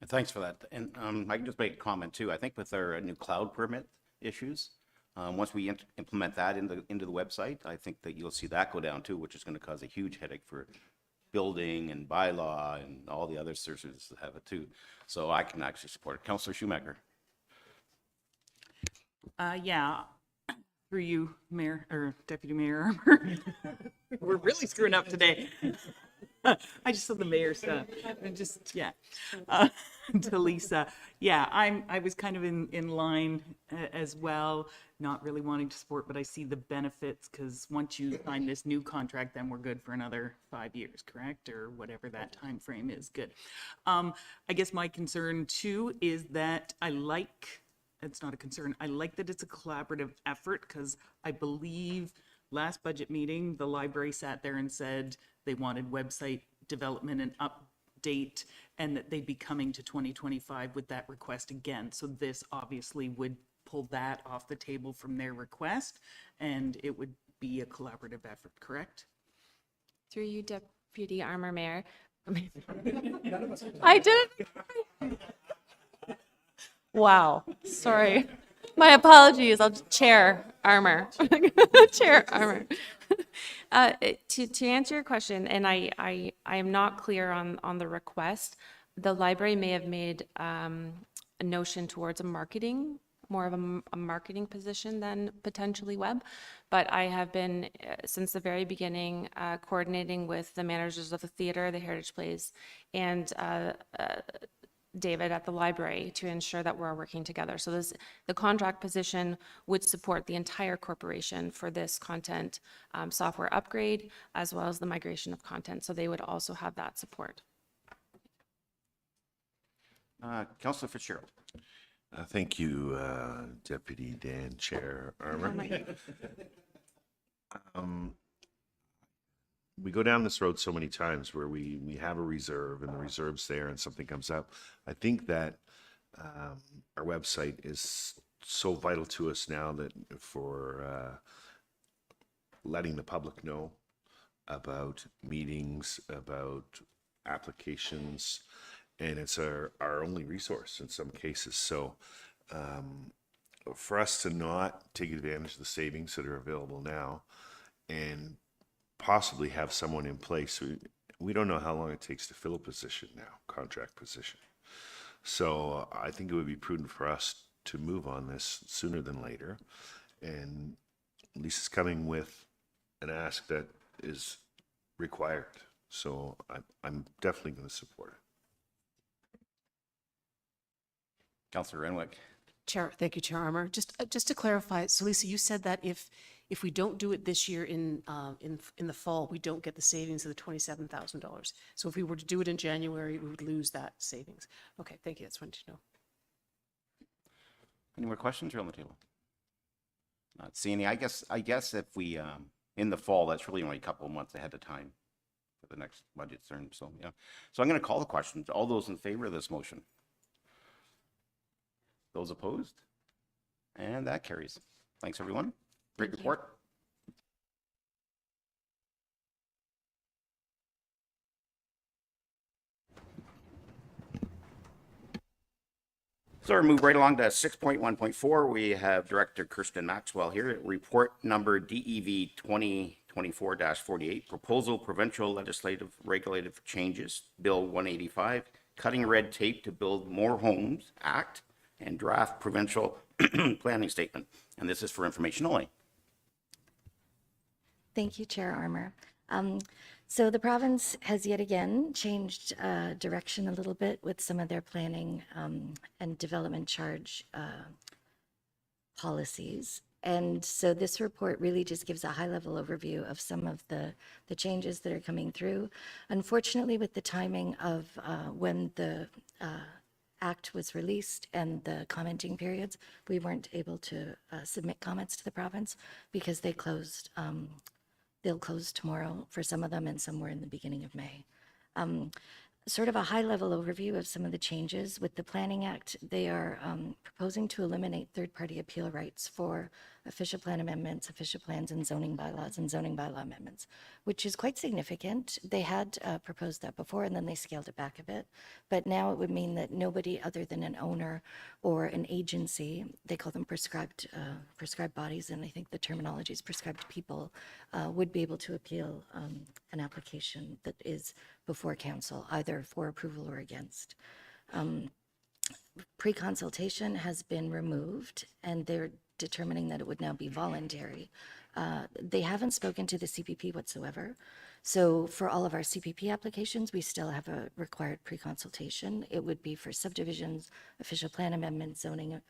Thanks for that. And I can just make a comment too. I think with our new cloud permit issues, once we implement that into the website, I think that you'll see that go down too, which is going to cause a huge headache for building and bylaw and all the other services that have it too. So I can actually support it. Councillor Schumacher. Yeah, through you, Mayor, or Deputy Mayor Armour. We're really screwing up today. I just saw the mayor stuff. And just, yeah. To Lisa. Yeah, I was kind of in line as well, not really wanting to support, but I see the benefits because once you sign this new contract, then we're good for another 5 years, correct? Or whatever that time frame is. Good. I guess my concern too is that it's not a concern. I like that it's a collaborative effort because I believe last budget meeting, the library sat there and said they wanted website development and update and that they'd be coming to 2025 with that request again. So this obviously would pull that off the table from their request and it would be a collaborative effort, correct? Through you, Deputy Armor Mayor. I did. Wow, sorry. My apologies. I'll Chair Armor. Chair Armor. To answer your question, and I am not clear on the request. The library may have made a notion towards more of a marketing position than potentially web. But I have been, since the very beginning, coordinating with the managers of the theater, the Heritage Plays, and David at the library to ensure that we're working together. So the contract position would support the entire corporation for this content software upgrade, as well as the migration of content. So they would also have that support. Councillor Fitzgerald. Thank you, Deputy Dan Chair Armour. We go down this road so many times where we have a reserve and the reserve's there and something comes up. I think that our website is so vital to us now that for letting the public know about meetings, about applications, and it's our only resource in some cases. So for us to not take advantage of the savings that are available now and possibly have someone in place, we don't know how long it takes to fill a position now, contract position. So I think it would be prudent for us to move on this sooner than later. And Lisa's coming with an ask that is required. So I'm definitely going to support it. Councillor Renwick. Chair, thank you, Chair Armour. Just to clarify, so Lisa, you said that if we don't do it this year in the fall, we don't get the savings of the $27,000. So if we were to do it in January, we would lose that savings. Okay, thank you. That's what I wanted to know. Any more questions here on the table? Not seeing any. I guess if we in the fall, that's really only a couple of months ahead of time for the next budget term. So yeah. So I'm going to call the questions. All those in favor of this motion? Those opposed? And that carries. Thanks, everyone. Great report. So we'll move right along to 6.1.4. We have Director Kirsten Maxwell here. Report number DEV 2024-48, Proposal Provincial Legislative Regulative Changes, Bill 185, Cutting Red Tape to Build More Homes Act, and Draft Provincial Planning Statement. And this is for information only. Thank you, Chair Armour. So the province has yet again changed direction a little bit with some of their planning and development charge policies. And so this report really just gives a high-level overview of some of the changes that are coming through. Unfortunately, with the timing of when the Act was released and the commenting periods, we weren't able to submit comments to the province because they closed They'll close tomorrow for some of them and somewhere in the beginning of May. Sort of a high-level overview of some of the changes. With the Planning Act, they are proposing to eliminate third-party appeal rights for official plan amendments, official plans, and zoning bylaws and zoning bylaw amendments, which is quite significant. They had proposed that before, and then they scaled it back a bit. But now it would mean that nobody other than an owner or an agency, they call them prescribed bodies, and I think the terminology is prescribed people, would be able to appeal an application that is before council, either for approval or against. Pre-consultation has been removed, and they're determining that it would now be voluntary. They haven't spoken to the CPP whatsoever. So for all of our CPP applications, we still have a required pre-consultation. It would be for subdivisions, official plan amendments, zoning,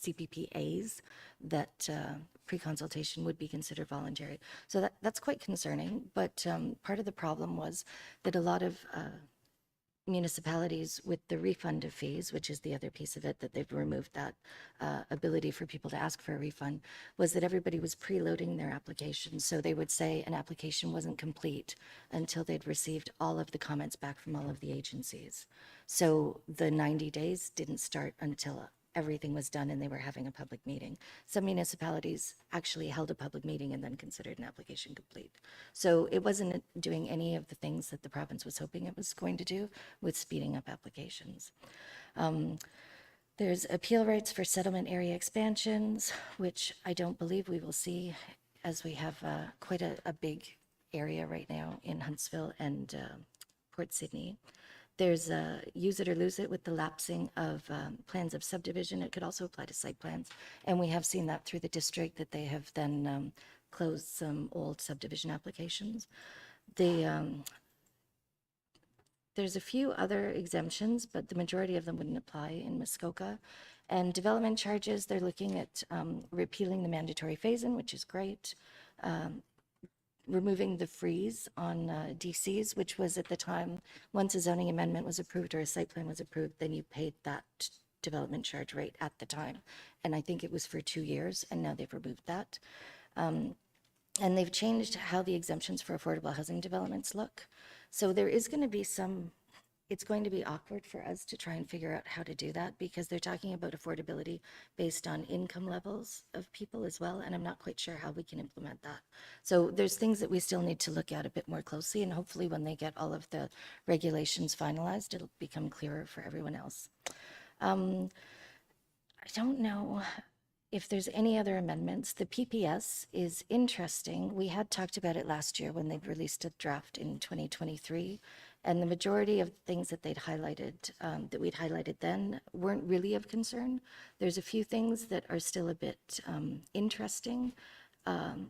CPPAs, that pre-consultation would be considered voluntary. So that's quite concerning, but part of the problem was that a lot of municipalities with the refund of fees, which is the other piece of it, that they've removed that ability for people to ask for a refund, was that everybody was preloading their applications. So they would say an application wasn't complete until they'd received all of the comments back from all of the agencies. So the 90 days didn't start until everything was done and they were having a public meeting. Some municipalities actually held a public meeting and then considered an application complete. So it wasn't doing any of the things that the province was hoping it was going to do with speeding up applications. There's appeal rights for settlement area expansions, which I don't believe we will see, as we have quite a big area right now in Huntsville and Port Sydney. There's use it or lose it with the lapsing of plans of subdivision. It could also apply to site plans. And we have seen that through the district, that they have then closed some old subdivision applications. There's a few other exemptions, but the majority of them wouldn't apply in Muskoka. And development charges, they're looking at repealing the mandatory phase-in, which is great. Removing the freeze on DCs, which was at the time, once a zoning amendment was approved or a site plan was approved, then you paid that development charge rate at the time. And I think it was for 2 years, and now they've removed that. And they've changed how the exemptions for affordable housing developments look. So there is going to be it's going to be awkward for us to try and figure out how to do that, because they're talking about affordability based on income levels of people as well, and I'm not quite sure how we can implement that. So there's things that we still need to look at a bit more closely, and hopefully when they get all of the regulations finalized, it'll become clearer for everyone else. I don't know if there's any other amendments. The PPS is interesting. We had talked about it last year when they'd released a draft in 2023. And the majority of things that they'd highlighted, that we'd highlighted then, weren't really of concern. There's a few things that are still a bit interesting.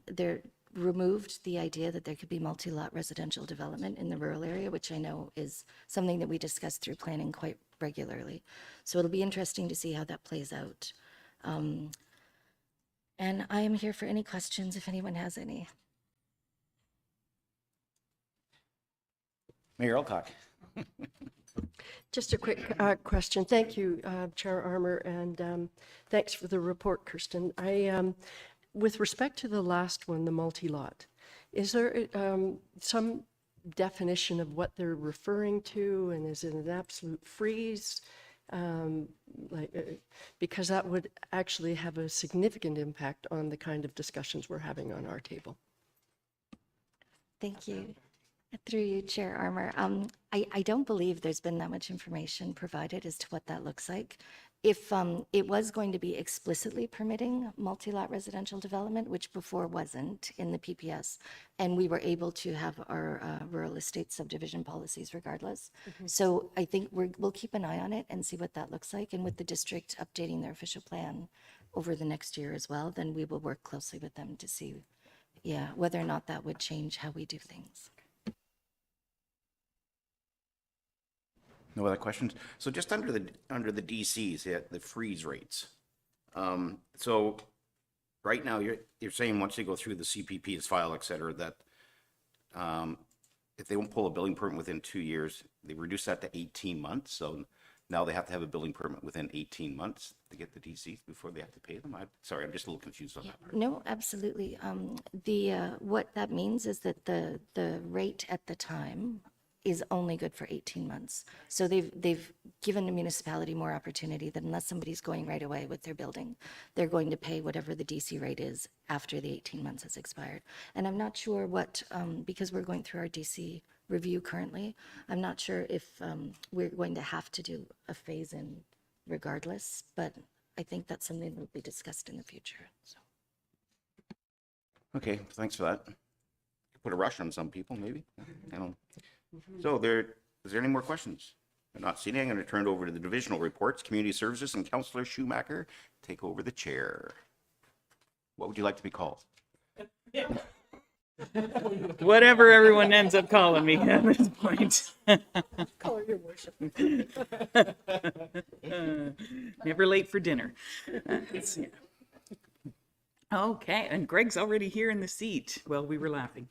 They're removed the idea that there could be multi-lot residential development in the rural area, which I know is something that we discuss through planning quite regularly. So it'll be interesting to see how that plays out. And I am here for any questions if anyone has any. Mayor Alcock. Just a quick question. Thank you, Chair Armour, and thanks for the report, Kirsten. With respect to the last one, the multi-lot, is there some definition of what they're referring to, and is it an absolute freeze? Because that would actually have a significant impact on the kind of discussions we're having on our table. Thank you. Through you, Chair Armour. I don't believe there's been that much information provided as to what that looks like. If it was going to be explicitly permitting multi-lot residential development, which before wasn't in the PPS, and we were able to have our rural estate subdivision policies regardless. So I think we'll keep an eye on it and see what that looks like. And with the district updating their official plan over the next year as well, then we will work closely with them to see, whether or not that would change how we do things. No other questions? So just under the DCs, the freeze rates. So right now, you're saying once they go through the CPP's file, et cetera, that if they won't pull a building permit within 2 years, they reduce that to 18 months. So Now they have to have a building permit within 18 months to get the DCs before they have to pay them. Sorry, I'm just a little confused on that part. No, absolutely. What that means is that the rate at the time is only good for 18 months. So they've given the municipality more opportunity that unless somebody's going right away with their building, they're going to pay whatever the DC rate is after the 18 months has expired. And I'm not sure what, because we're going through our DC review currently, I'm not sure if we're going to have to do a phase-in regardless, but I think that's something that will be discussed in the future. So. Okay, thanks for that. Put a rush on some people, maybe. I don't. So is there any more questions? I'm not seeing any. I'm going to turn it over to the divisional reports, Community Services, and Councillor Schumacher take over the chair. What would you like to be called? Whatever everyone ends up calling me at this point. Call your worship. Never late for dinner. Yeah. Okay, and Greg's already here in the seat. Well, we were laughing.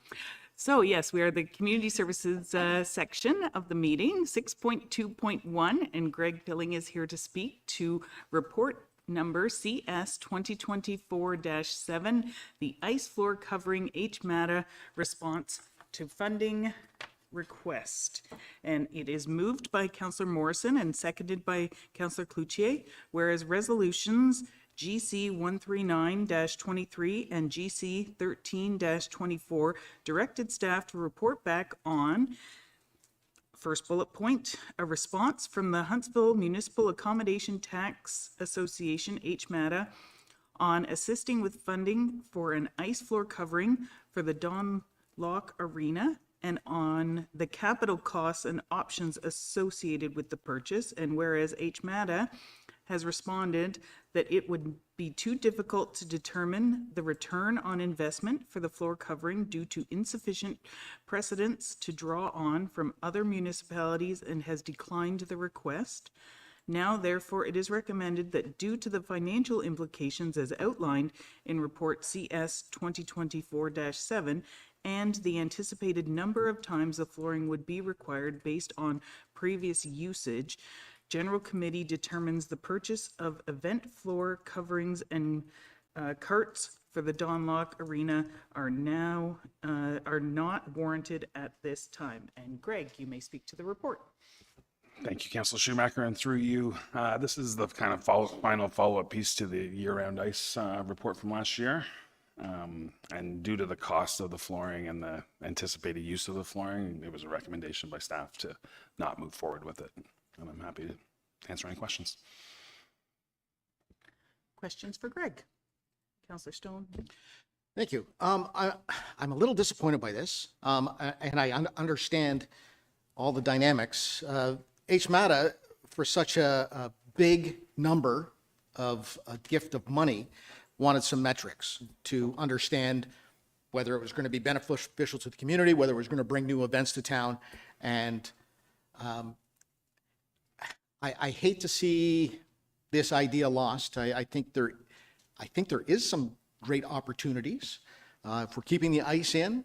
So yes, we are the Community Services section of the meeting, 6.2.1, and Greg Pilling is here to speak to report number CS 2024-7, the ice floor covering HMATA response to funding request. And it is moved by Councillor Morrison and seconded by Councillor Cloutier, whereas resolutions GC 139-23 and GC 13-24 directed staff to report back on, first bullet point, a response from the Huntsville Municipal Accommodation Tax Association, HMATA, on assisting with funding for an ice floor covering for the Don Lock Arena and on the capital costs and options associated with the purchase. And whereas HMATA has responded that it would be too difficult to determine the return on investment for the floor covering due to insufficient precedents to draw on from other municipalities and has declined the request. Now, therefore, it is recommended that due to the financial implications as outlined in Report CS 2024-7 and the anticipated number of times the flooring would be required based on previous usage, General Committee determines the purchase of event floor coverings and carts for the Don Lock Arena are not warranted at this time. And Greg, you may speak to the report. Thank you, Councillor Schumacher, and through you, this is the kind of final follow-up piece to the year-round ice report from last year. And due to the cost of the flooring and the anticipated use of the flooring, it was a recommendation by staff to not move forward with it. And I'm happy to answer any questions. Questions for Greg? Councillor Stone? Thank you. I'm a little disappointed by this, and I understand all the dynamics. HMATA, for such a big number of a gift of money, wanted some metrics to understand whether it was going to be beneficial to the community, whether it was going to bring new events to town. And I hate to see this idea lost. I think there is some great opportunities. If we're keeping the ice in,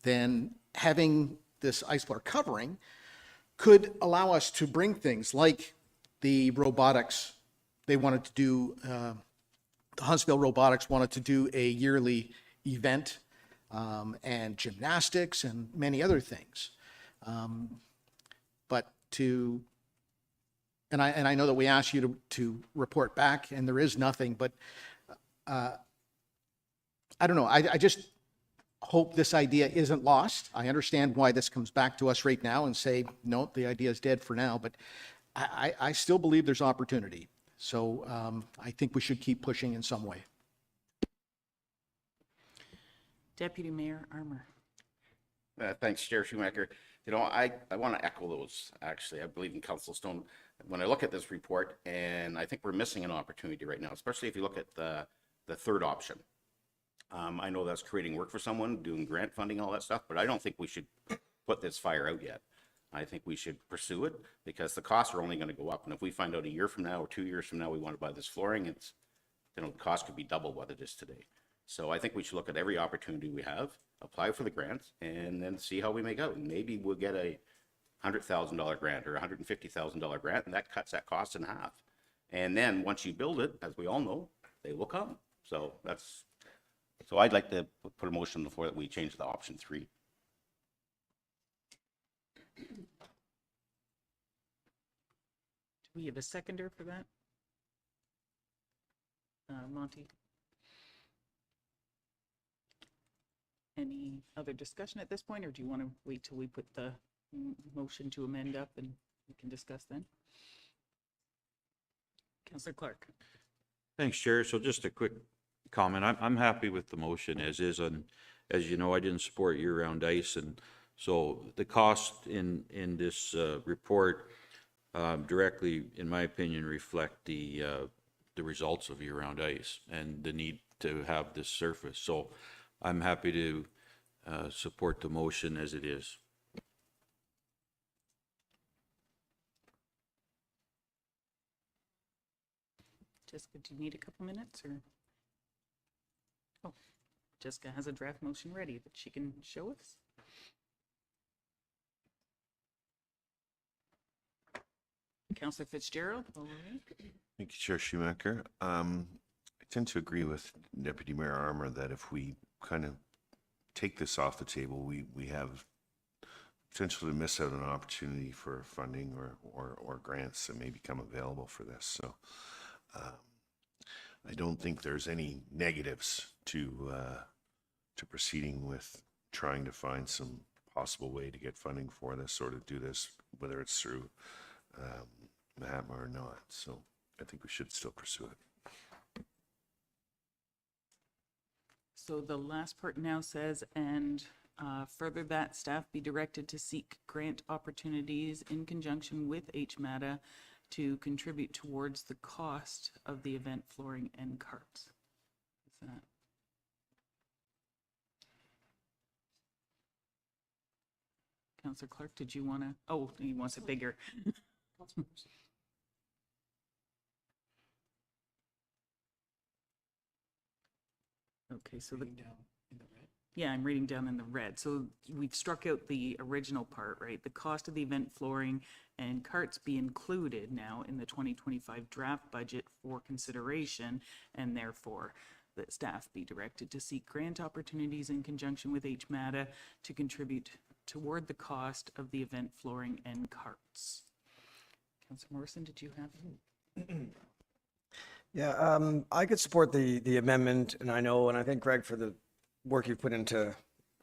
then having this ice floor covering could allow us to bring things like the robotics. They wanted to do, the Huntsville Robotics wanted to do a yearly event, and gymnastics and many other things. But to, and I know that we asked you to report back, and there is nothing, but I don't know. I just hope this idea isn't lost. I understand why this comes back to us right now and say, no, the idea is dead for now, but I still believe there's opportunity. So I think we should keep pushing in some way. Deputy Mayor Armour. Thanks, Chair Schumacher. You know, I want to echo those, actually. I believe in Council Stone. When I look at this report, and I think we're missing an opportunity right now, especially if you look at the third option. I know that's creating work for someone, doing grant funding, all that stuff, but I don't think we should put this fire out yet. I think we should pursue it because the costs are only going to go up. And if we find out a year from now or 2 years from now we want to buy this flooring, it's, you know, the cost could be double what it is today. So I think we should look at every opportunity we have, apply for the grants, and then see how we make out. And maybe we'll get a $100,000 grant or $150,000 grant, and that cuts that cost in half. And then once you build it, as we all know, they will come. So I'd like to put a motion on the floor that we change the option 3. Do we have a seconder for that? Monty? Any other discussion at this point, or do you want to wait till we put the motion to amend up and we can discuss then? Councillor Clark. Thanks, Chair. So just a quick comment. I'm happy with the motion as is, and as you know, I didn't support year-round ice, and so the cost in this report directly, in my opinion, reflect the results of year-round ice and the need to have this surface. So I'm happy to support the motion as it is. Jessica, do you need a couple minutes or? Oh, Jessica has a draft motion ready that she can show us. Councillor Fitzgerald, all right. Thank you, Chair Schumacher. I tend to agree with Deputy Mayor Armour that if we kind of take this off the table, we have potential to miss out on an opportunity for funding or grants that may become available for this. So I don't think there's any negatives to proceeding with trying to find some possible way to get funding for this or to do this, whether it's through MAHATMA or not. So I think we should still pursue it. So the last part now says, and further that staff be directed to seek grant opportunities in conjunction with HMATA to contribute towards the cost of the event flooring and carts. Is that? Councillor Clark, did you want to? Oh, he wants it bigger. Okay, so yeah, I'm reading down in the red. So we've struck out the original part, right? The cost of the event flooring and carts be included now in the 2025 draft budget for consideration, and therefore that staff be directed to seek grant opportunities in conjunction with HMATA to contribute toward the cost of the event flooring and carts. Councillor Morrison, did you have? Yeah, I could support the amendment, and I thank Greg for the work you've put into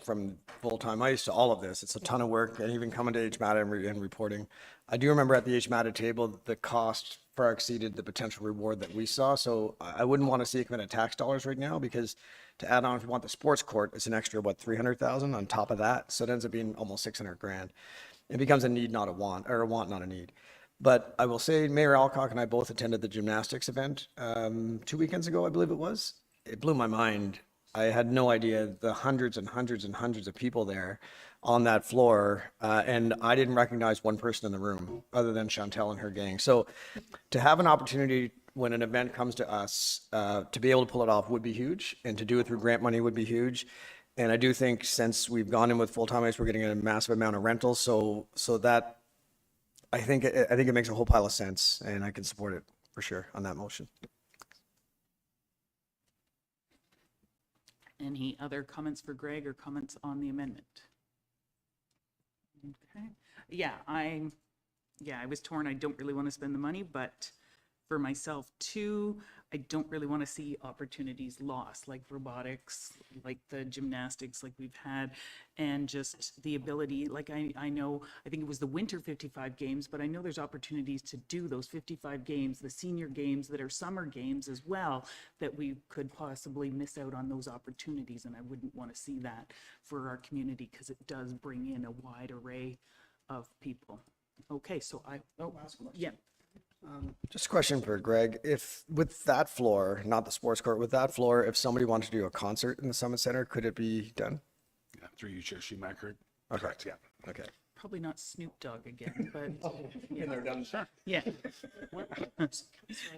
from full-time ice to all of this. It's a ton of work, and even coming to HMATA and reporting. I do remember at the HMATA table, the cost far exceeded the potential reward that we saw, so I wouldn't want to see it come in at tax dollars right now, because to add on, if you want the sports court, it's an extra, what, 300,000 on top of that, so it ends up being almost 600 grand. It becomes a need, not a want, or a want, not a need. But I will say, Mayor Alcock and I both attended the gymnastics event 2 weekends ago, I believe it was. It blew my mind. I had no idea the hundreds and hundreds and hundreds of people there on that floor, and I didn't recognize one person in the room other than Chantel and her gang. So to have an opportunity when an event comes to us to be able to pull it off would be huge, and to do it through grant money would be huge. And I do think since we've gone in with full-time ice, we're getting a massive amount of rentals. So that I think it makes a whole pile of sense, and I can support it for sure on that motion. Any other comments for Greg or comments on the amendment? Okay. Yeah, I was torn. I don't really want to spend the money, but for myself too, I don't really want to see opportunities lost, like robotics, like the gymnastics like we've had, and just the ability, like I know, I think it was the winter 55 games, but I know there's opportunities to do those 55 games, the senior games that are summer games as well, that we could possibly miss out on those opportunities, and I wouldn't want to see that for our community, because it does bring in a wide array of people. Okay, so yeah. Just a question for Greg. If with that floor, not the sports court, with that floor, if somebody wanted to do a concert in the Summit Center, could it be done? Yeah, through you, Chair Schumacher. Okay. Correct, yeah. Okay. Probably not Snoop Dogg again, but Been there, done. Sure. yeah.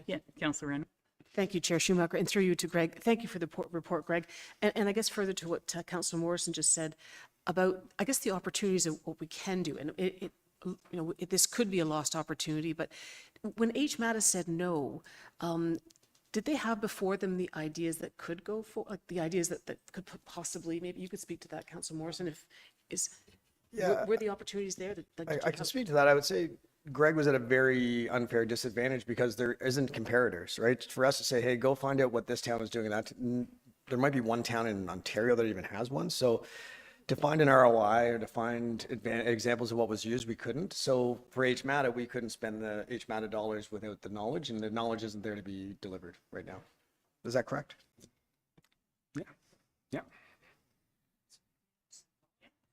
Yeah, Councillor Renner. Thank you, Chair Schumacher, and through you to Greg. Thank you for the report, Greg. And I guess further to what Councillor Morrison just said about, I guess, the opportunities of what we can do. And this could be a lost opportunity, but when HMATA said no, did they have before them the ideas that could go for, like the ideas that could possibly, maybe you could speak to that, Councillor Morrison, were the opportunities there? I can speak to that. I would say Greg was at a very unfair disadvantage because there isn't comparators, right? For us to say, hey, go find out what this town is doing, there might be one town in Ontario that even has one. So to find an ROI or to find examples of what was used, we couldn't. So for HMATA, we couldn't spend the HMATA dollars without the knowledge, and the knowledge isn't there to be delivered right now. Is that correct? Yeah. Yeah.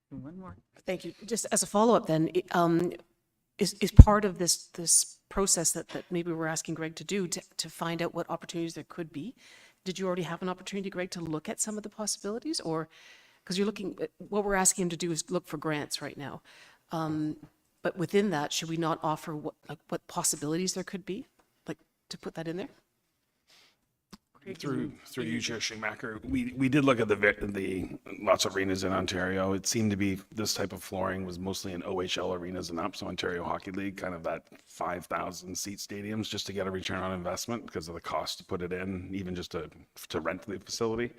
One more. Thank you. Just as a follow-up then, is part of this process that maybe we're asking Greg to do to find out what opportunities there could be? Did you already have an opportunity, Greg, to look at some of the possibilities, or because you're looking at what we're asking him to do is look for grants right now, but within that, should we not offer what possibilities there could be, like to put that in there? Through you, Chair Schumacher, we did look at the lots of arenas in Ontario. It seemed to be this type of flooring was mostly in OHL arenas and up, so Ontario Hockey League, kind of that 5,000 seat stadiums, just to get a return on investment because of the cost to put it in, even just to rent the facility.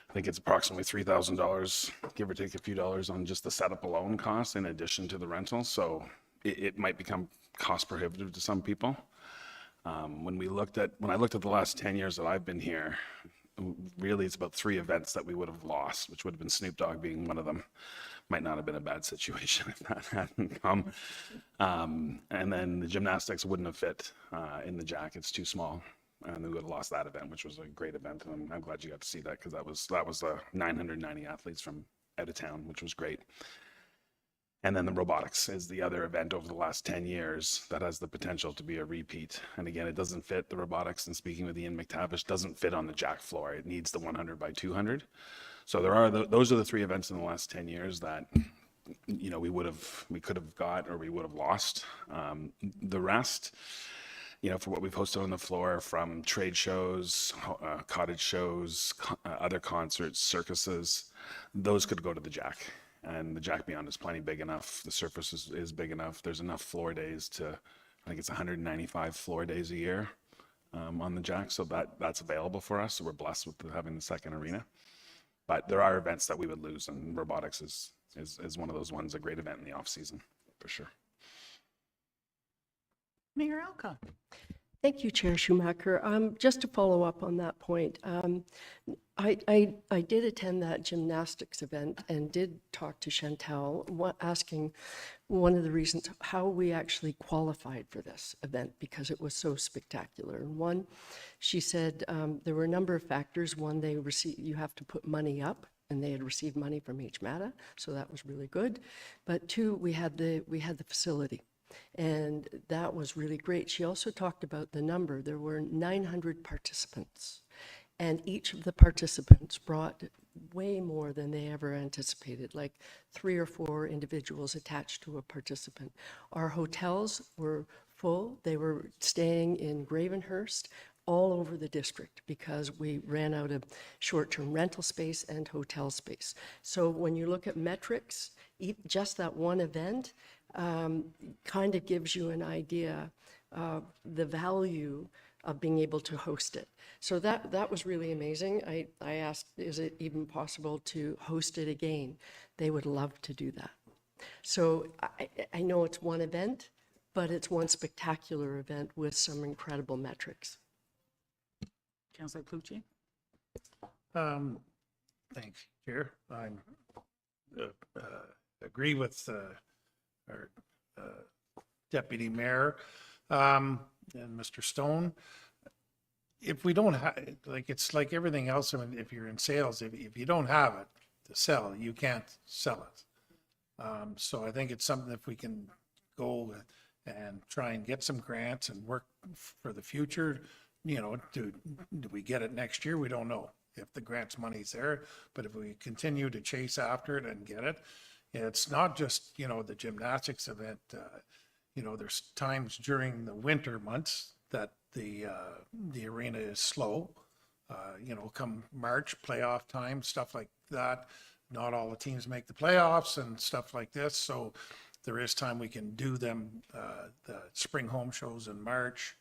I think it's approximately $3,000, give or take a few dollars on just the setup alone cost in addition to the rental. So it might become cost prohibitive to some people. When I looked at the last 10 years that I've been here, really it's about 3 events that we would have lost, which would have been Snoop Dogg being one of them. Might not have been a bad situation if that hadn't come. And then the gymnastics wouldn't have fit in the Jack. It's too small. And we would have lost that event, which was a great event. And I'm glad you got to see that because that was 990 athletes from out of town, which was great. And then the robotics is the other event over the last 10 years that has the potential to be a repeat. And again, it doesn't fit the robotics. And speaking with Ian McTavish, doesn't fit on the Jack floor. It needs the 100 by 200. So those are the 3 events in the last 10 years that, we could have got or we would have lost. The rest, for what we've hosted on the floor, from trade shows, cottage shows, other concerts, circuses, those could go to the Jack. And the Jack Beyond is plenty big enough. The surface is big enough. There's enough floor days I think it's 195 floor days a year on the Jack. So that's available for us. So we're blessed with having the second arena. But there are events that we would lose, and robotics is one of those ones, a great event in the off season, for sure. Mayor Alcock. Thank you, Chair Schumacher. Just to follow up on that point, I did attend that gymnastics event and did talk to Chantal, asking one of the reasons how we actually qualified for this event because it was so spectacular. And one, she said there were a number of factors. One, you have to put money up, and they had received money from HMATA, so that was really good. But 2, we had the facility. And that was really great. She also talked about the number. There were 900 participants, and each of the participants brought way more than they ever anticipated, like 3 or 4 individuals attached to a participant. Our hotels were full. They were staying in Gravenhurst all over the district because we ran out of short-term rental space and hotel space. So when you look at metrics, just that one event kind of gives you an idea of the value of being able to host it. So that was really amazing. I asked, is it even possible to host it again? They would love to do that. So I know it's one event, but it's one spectacular event with some incredible metrics. Councillor Clucci. Thanks, Chair. I agree with our Deputy Mayor and Mr. Stone. If we don't have, it's like everything else, I mean, if you're in sales, if you don't have it to sell, you can't sell it. So I think it's something if we can go and try and get some grants and work for the future, do we get it next year? We don't know if the grants money's there, but if we continue to chase after it and get it, it's not just, the gymnastics event. There's times during the winter months that the arena is slow. Come March, playoff time, stuff like that. Not all the teams make the playoffs and stuff like this. So there is time, we can do them, the spring home shows in March,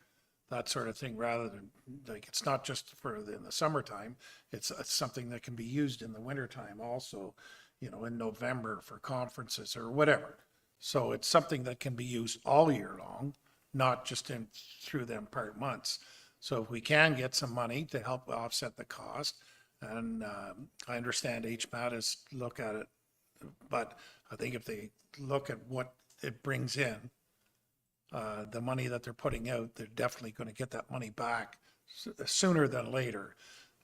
that sort of thing, rather than, like, it's not just for in the summertime, it's something that can be used in the wintertime also, you know, in November for conferences or whatever. So it's something that can be used all year long, not just through them part months. So if we can get some money to help offset the cost, and I understand HMAT is look at it, but I think if they look at what it brings in, the money that they're putting out, they're definitely going to get that money back sooner than later.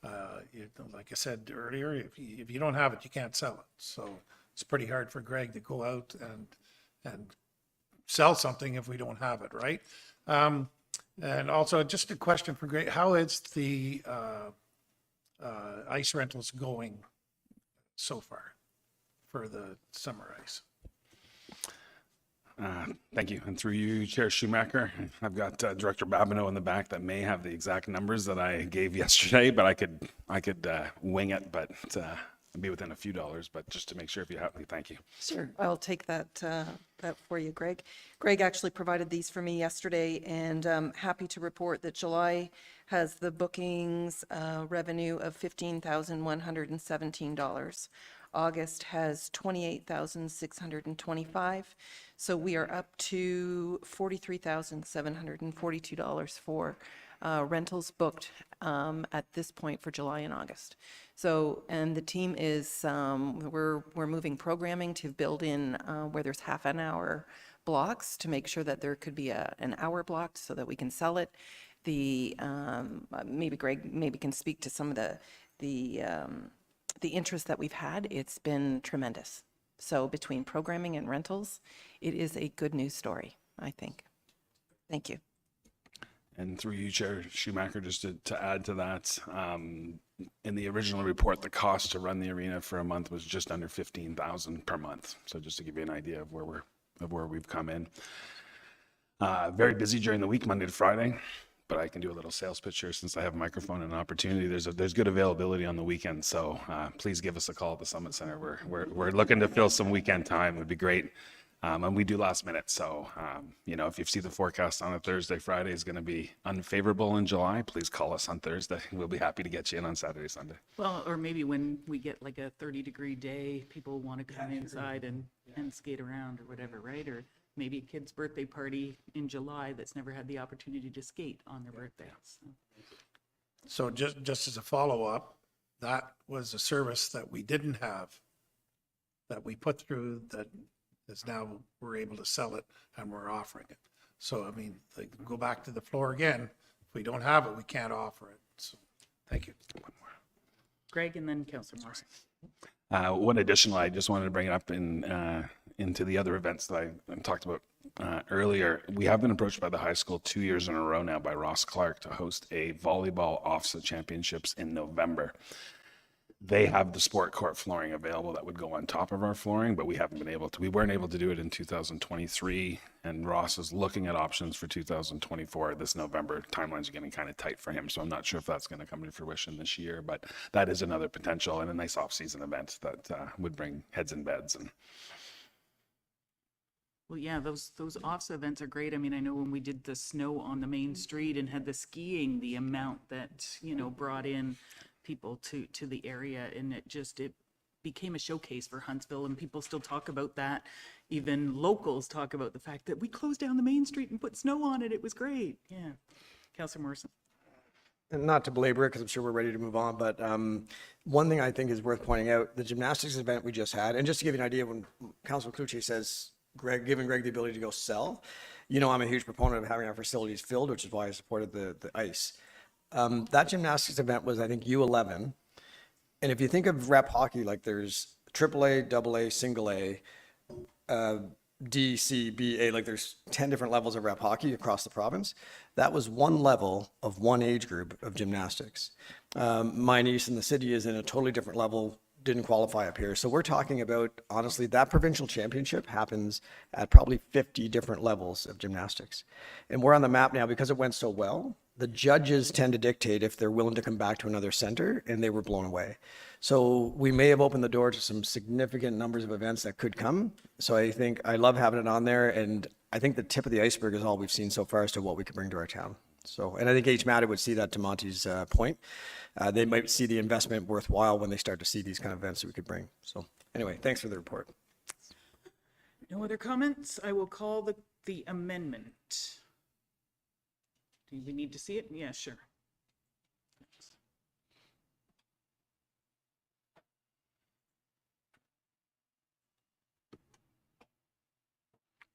Like I said earlier, if you don't have it, you can't sell it. So it's pretty hard for Greg to go out and sell something if we don't have it, right? And also, just a question for Greg, how is the ice rentals going so far for the summer ice? Thank you. And through you, Chair Schumacher, I've got Director Babineau in the back that may have the exact numbers that I gave yesterday, but I could wing it, but be within a few dollars. But just to make sure, if you have me, thank you. Sure, I'll take that for you, Greg. Greg actually provided these for me yesterday, and I'm happy to report that July has the bookings revenue of $15,117. August has $28,625. So we are up to $43,742 for rentals booked at this point for July and August. So, and the team is, we're moving programming to build in where there's half an hour blocks to make sure that there could be an hour blocked so that we can sell it. Maybe Greg can speak to some of the interest that we've had. It's been tremendous. So between programming and rentals, it is a good news story, I think. Thank you. And through you, Chair Schumacher, just to add to that, in the original report, the cost to run the arena for a month was just under $15,000 per month. So just to give you an idea of where we've come in. Very busy during the week, Monday to Friday, but I can do a little sales pitch here since I have a microphone and an opportunity. There's good availability on the weekend, so please give us a call at the Summit Center. We're looking to fill some weekend time. It would be great. And we do last minute. So, you know, if you see the forecast on a Thursday, Friday is going to be unfavorable in July, please call us on Thursday. We'll be happy to get you in on Saturday, Sunday. Well, or maybe when we get like a 30-degree day, people want to come inside and skate around or whatever, right? Or maybe a kid's birthday party in July that's never had the opportunity to skate on their birthday. So just as a follow-up, that was a service that we didn't have, that we put through, that is now we're able to sell it and we're offering it. So, I mean, like, go back to the floor again. If we don't have it, we can't offer it. So, thank you. Greg and then Councillor Morrison. One additional, I just wanted to bring it up into the other events that I talked about earlier. We have been approached by the high school 2 years in a row now by Ross Clark to host a volleyball offset championships in November. They have the sport court flooring available that would go on top of our flooring, but we weren't able to do it in 2023, and Ross is looking at options for 2024. This November timelines are getting kind of tight for him, so I'm not sure if that's going to come to fruition this year, but that is another potential and a nice off-season event that would bring heads in beds. And Well, yeah, those offset events are great. I mean, I know when we did the snow on the main street and had the skiing, the amount that, you know, brought in people to the area, and it became a showcase for Huntsville, and people still talk about that. Even locals talk about the fact that we closed down the main street and put snow on it. It was great. Yeah. Councillor Morrison. And not to belabor it, because I'm sure we're ready to move on, but one thing I think is worth pointing out, the gymnastics event we just had, and just to give you an idea, when Councillor Cloutier says, giving Greg the ability to go sell, you know, I'm a huge proponent of having our facilities filled, which is why I supported the ice. That gymnastics event was, I think, U11. And if you think of rep hockey, like there's AAA, AA, single A, D, C, B, A, like there's 10 different levels of rep hockey across the province. That was one level of one age group of gymnastics. My niece in the city is in a totally different level, didn't qualify up here. So we're talking about, honestly, that provincial championship happens at probably 50 different levels of gymnastics. And we're on the map now because it went so well. the judges tend to dictate if they're willing to come back to another center, and they were blown away. So we may have opened the door to some significant numbers of events that could come. So I think I love having it on there, and I think the tip of the iceberg is all we've seen so far as to what we could bring to our town. So, and I think HMATA would see that, to Monty's point. They might see the investment worthwhile when they start to see these kind of events that we could bring. So anyway, thanks for the report. No other comments? I will call the amendment. Do we need to see it? Yeah, sure.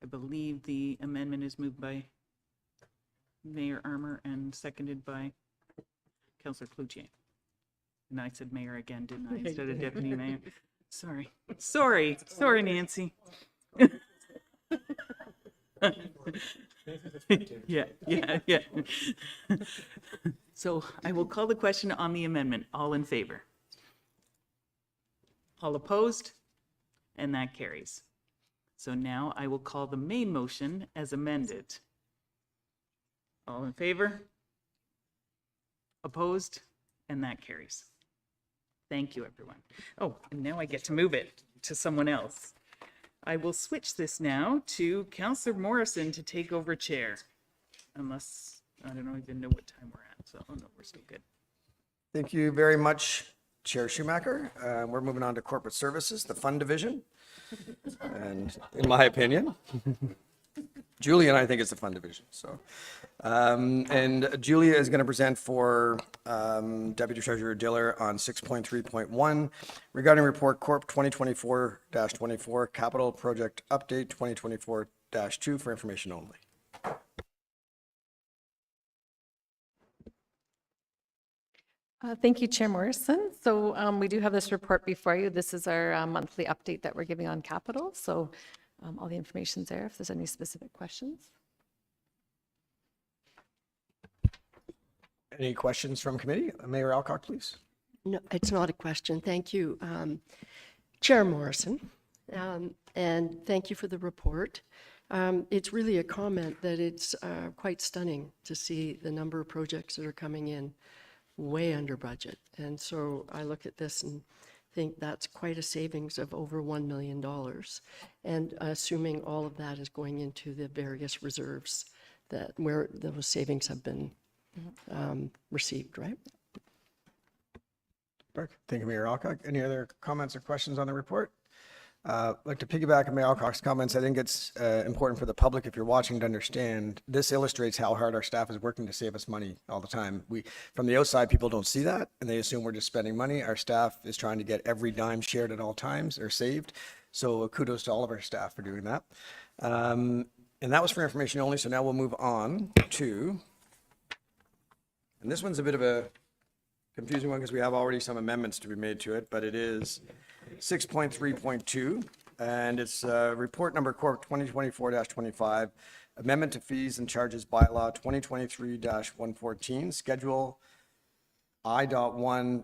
I believe the amendment is moved by Mayor Armour and seconded by Councillor Cloutier. And I said mayor again, didn't I, instead of deputy mayor? Sorry, Nancy. Yeah. So I will call the question on the amendment. All in favor? All opposed? And that carries. So now I will call the main motion as amended. All in favor? Opposed? And that carries. Thank you, everyone. Oh, and now I get to move it to someone else. I will switch this now to Councillor Morrison to take over chair. Unless, I don't even know what time we're at, so, oh no, we're still good. Thank you very much, Chair Schumacher. We're moving on to corporate services, the fund division. And in my opinion, Julia and I think it's the fund division. So, and Julia is going to present for Deputy Treasurer Diller on 6.3.1 regarding report Corp 2024-24 capital project update 2024-2 for information only. Thank you, Chair Morrison. So we do have this report before you. This is our monthly update that we're giving on capital. So all the information's there if there's any specific questions. Any questions from committee? Mayor Alcock, please. No, it's not a question. Thank you, Chair Morrison, and thank you for the report. It's really a comment that it's quite stunning to see the number of projects that are coming in way under budget. And so I look at this and think that's quite a savings of over $1 million. And assuming all of that is going into the various reserves that where those savings have been received, right? Thank you, Mayor Alcock. Any other comments or questions on the report? I'd like to piggyback on Mayor Alcock's comments. I think it's important for the public, if you're watching, to understand this illustrates how hard our staff is working to save us money all the time. From the outside, people don't see that and they assume we're just spending money. Our staff is trying to get every dime shared at all times or saved. So kudos to all of our staff for doing that. And that was for information only. So now we'll move on to, and this one's a bit of a confusing one because we have already some amendments to be made to it, but it is 6.3.2, and it's report number Corp 2024-25, amendment to fees and charges bylaw 2023-114, schedule I.1,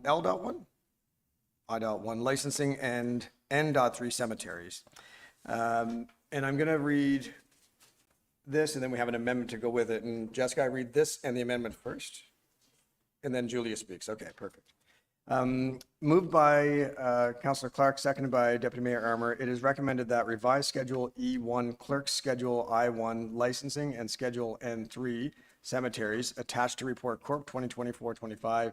I.1 licensing and N.3 cemeteries. And I'm going to read this, and then we have an amendment to go with it. And Jessica, I read this and the amendment first, and then Julia speaks. Okay, perfect. Moved by Councillor Clark, seconded by Deputy Mayor Armour. It is recommended that revised Schedule E1 Clerk's Schedule I1 licensing and Schedule N3 cemeteries attached to Report Corp 2024-25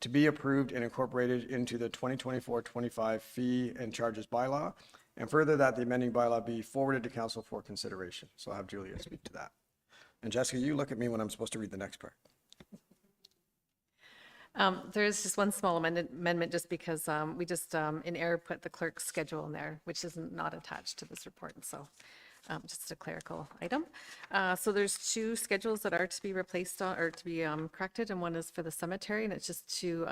to be approved and incorporated into the 2024-25 fee and charges bylaw, and further that the amending bylaw be forwarded to Council for consideration. So I'll have Julia speak to that. And Jessica, you look at me when I'm supposed to read the next part. There's just one small amendment just because we just in error put the clerk's schedule in there, which is not attached to this report. So just a clerical item. So there's two schedules that are to be replaced on, or to be corrected, and one is for the cemetery, and it's just to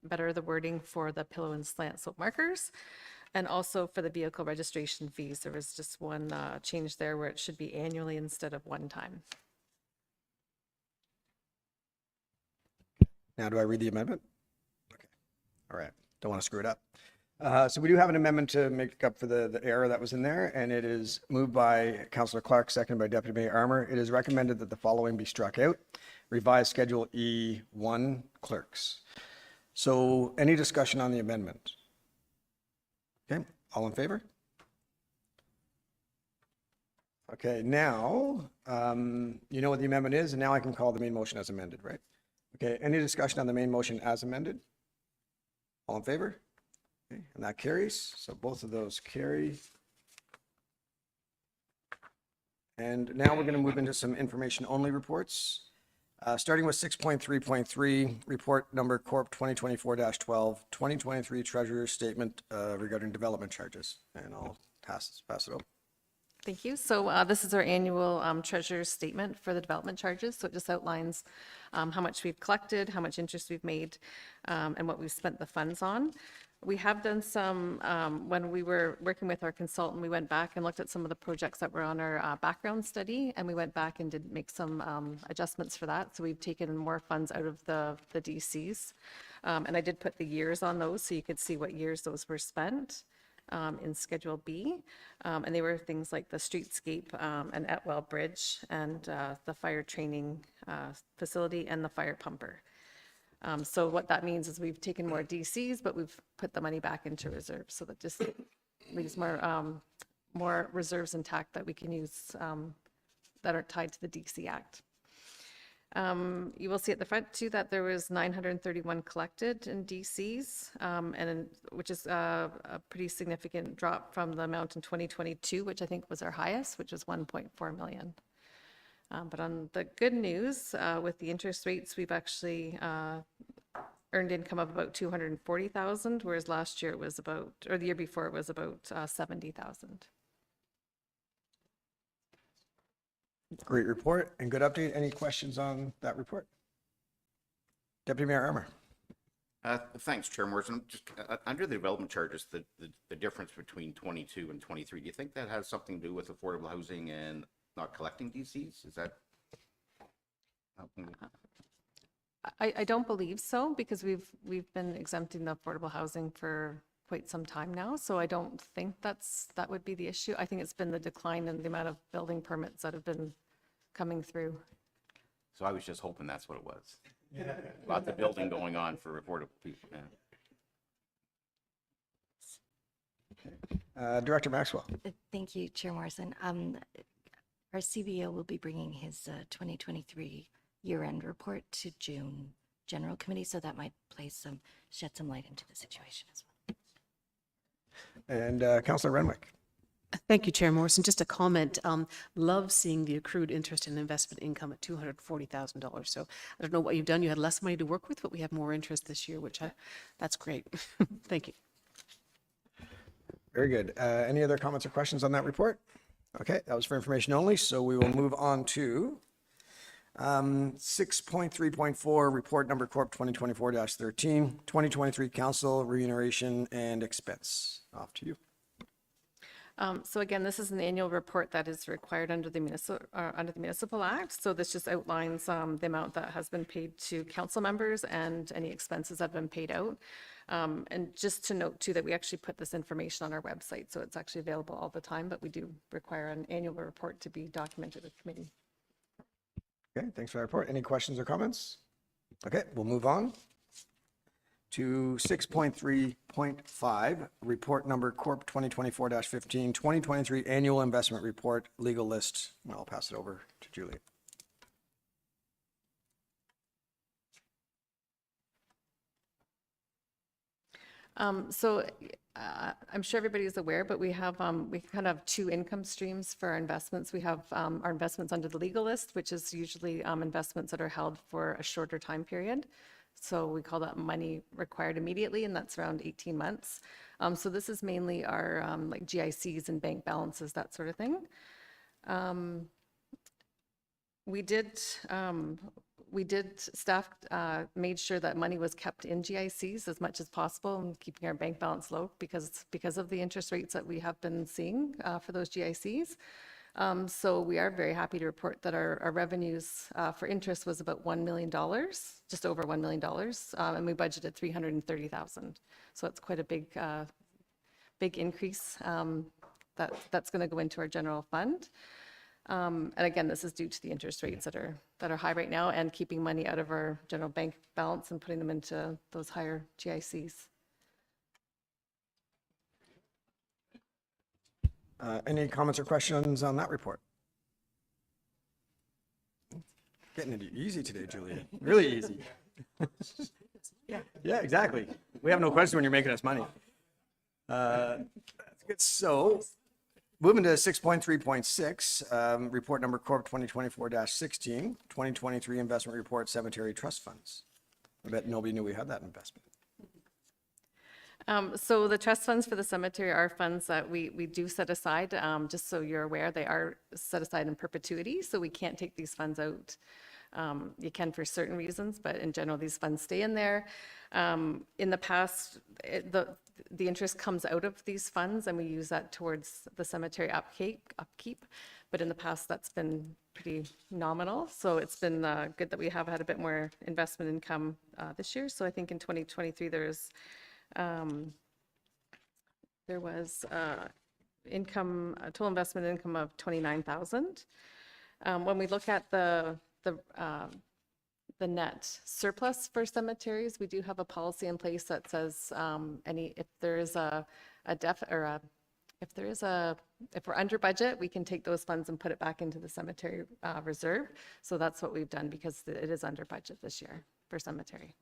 better the wording for the pillow and slant slope markers, and also for the vehicle registration fees. There was just one change there where it should be annually instead of one time. Now, do I read the amendment? Okay. All right. Don't want to screw it up. So we do have an amendment to make up for the error that was in there, and it is moved by Councillor Clark, seconded by Deputy Mayor Armour. It is recommended that the following be struck out. Revised Schedule E1 clerks. So any discussion on the amendment? Okay, all in favor? Okay, now, you know what the amendment is, and now I can call the main motion as amended, right? Okay, any discussion on the main motion as amended? All in favor? Okay, and that carries. So both of those carry. And now we're going to move into some information-only reports. Starting with 6.3.3, report number Corp 2024-12, 2023 Treasurer's Statement regarding development charges. And I'll pass it over. Thank you. So this is our annual treasurer's statement for the development charges. So it just outlines how much we've collected, how much interest we've made, and what we've spent the funds on. We have done some, when we were working with our consultant, we went back and looked at some of the projects that were on our background study, and we went back and did make some adjustments for that. So we've taken more funds out of the DCs. And I did put the years on those so you could see what years those were spent. In Schedule B, and they were things like the streetscape and Etwell Bridge and the fire training facility and the fire pumper. So what that means is we've taken more DCs, but we've put the money back into reserves, so that just leaves more reserves intact that we can use that are tied to the DC Act. You will see at the front too that there was 931 collected in DCs, which is a pretty significant drop from the amount in 2022, which I think was our highest, which was 1.4 million. But on the good news, with the interest rates, we've actually earned income of about 240,000, whereas last year it was about, or the year before it was about 70,000. Great report and good update. Any questions on that report? Deputy Mayor Armour. Thanks, Chair Morrison. Just under the development charges, the difference between 22 and 23, do you think that has something to do with affordable housing and not collecting DCs? Is that? I don't believe so, because we've been exempting the affordable housing for quite some time now, so I don't think that would be the issue. I think it's been the decline in the amount of building permits that have been coming through. So I was just hoping that's what it was. Lots of building going on for affordable people. Yeah. Director Maxwell. Thank you, Chair Morrison. Our CBO will be bringing his 2023 year-end report to June General Committee, so that might shed some light into the situation as well. And Councillor Renwick. Thank you, Chair Morrison. Just a comment. Love seeing the accrued interest and investment income at $240,000. So I don't know what you've done. You had less money to work with, but we have more interest this year, that's great. Thank you. Very good. Any other comments or questions on that report? Okay, that was for information only. So we will move on to 6.3.4, report number Corp 2024-13, 2023 Council remuneration and expense. Off to you. So again, this is an annual report that is required under the Municipal Act. So this just outlines the amount that has been paid to council members and any expenses that have been paid out. And just to note too that we actually put this information on our website, so it's actually available all the time, but we do require an annual report to be documented with committee. Okay, thanks for that report. Any questions or comments? Okay, we'll move on to 6.3.5, report number Corp 2024-15, 2023 annual investment report, legal list. And I'll pass it over to Julie. So I'm sure everybody is aware, but we kind of have two income streams for our investments. We have our investments under the legal list, which is usually investments that are held for a shorter time period. So we call that money required immediately, and that's around 18 months. So this is mainly our like GICs and bank balances, that sort of thing. Staff made sure that money was kept in GICs as much as possible and keeping our bank balance low because of the interest rates that we have been seeing for those GICs. So we are very happy to report that our revenues for interest was about $1 million, just over $1 million, and we budgeted $330,000. So it's quite a big big increase that's going to go into our general fund. And again, this is due to the interest rates that are high right now and keeping money out of our general bank balance and putting them into those higher GICs. Any comments or questions on that report? Getting it easy today, Julia. Really easy. Yeah, exactly. We have no question when you're making us money. That's good. So, moving to 6.3.6, report number Corp 2024-16, 2023 investment report, cemetery trust funds. I bet nobody knew we had that investment. So the trust funds for the cemetery are funds that we do set aside. Just so you're aware, they are set aside in perpetuity, so we can't take these funds out. You can for certain reasons, but in general, these funds stay in there. In the past, the interest comes out of these funds, and we use that towards the cemetery upkeep. But in the past, that's been pretty nominal. So it's been good that we have had a bit more investment income this year. So I think in 2023, there was income, total investment income of $29,000. When we look at the net surplus for cemeteries, we do have a policy in place that says if there is if we're under budget, we can take those funds and put it back into the cemetery reserve. So that's what we've done because it is under budget this year for cemetery.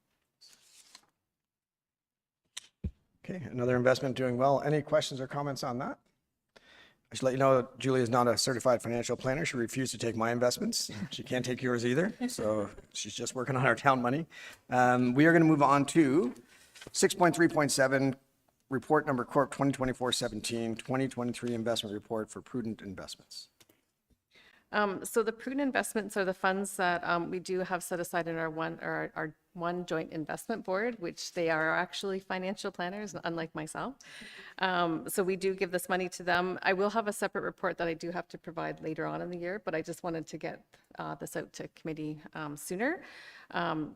Okay, another investment doing well. Any questions or comments on that? I should let you know that Julie is not a certified financial planner. She refused to take my investments. She can't take yours either. So she's just working on our town money. We are going to move on to 6.3.7, report number Corp 2024-17, 2023 investment report for prudent investments. So the prudent investments are the funds that we do have set aside in our one joint investment board, which they are actually financial planners, unlike myself. So we do give this money to them. I will have a separate report that I do have to provide later on in the year, but I just wanted to get this out to committee sooner,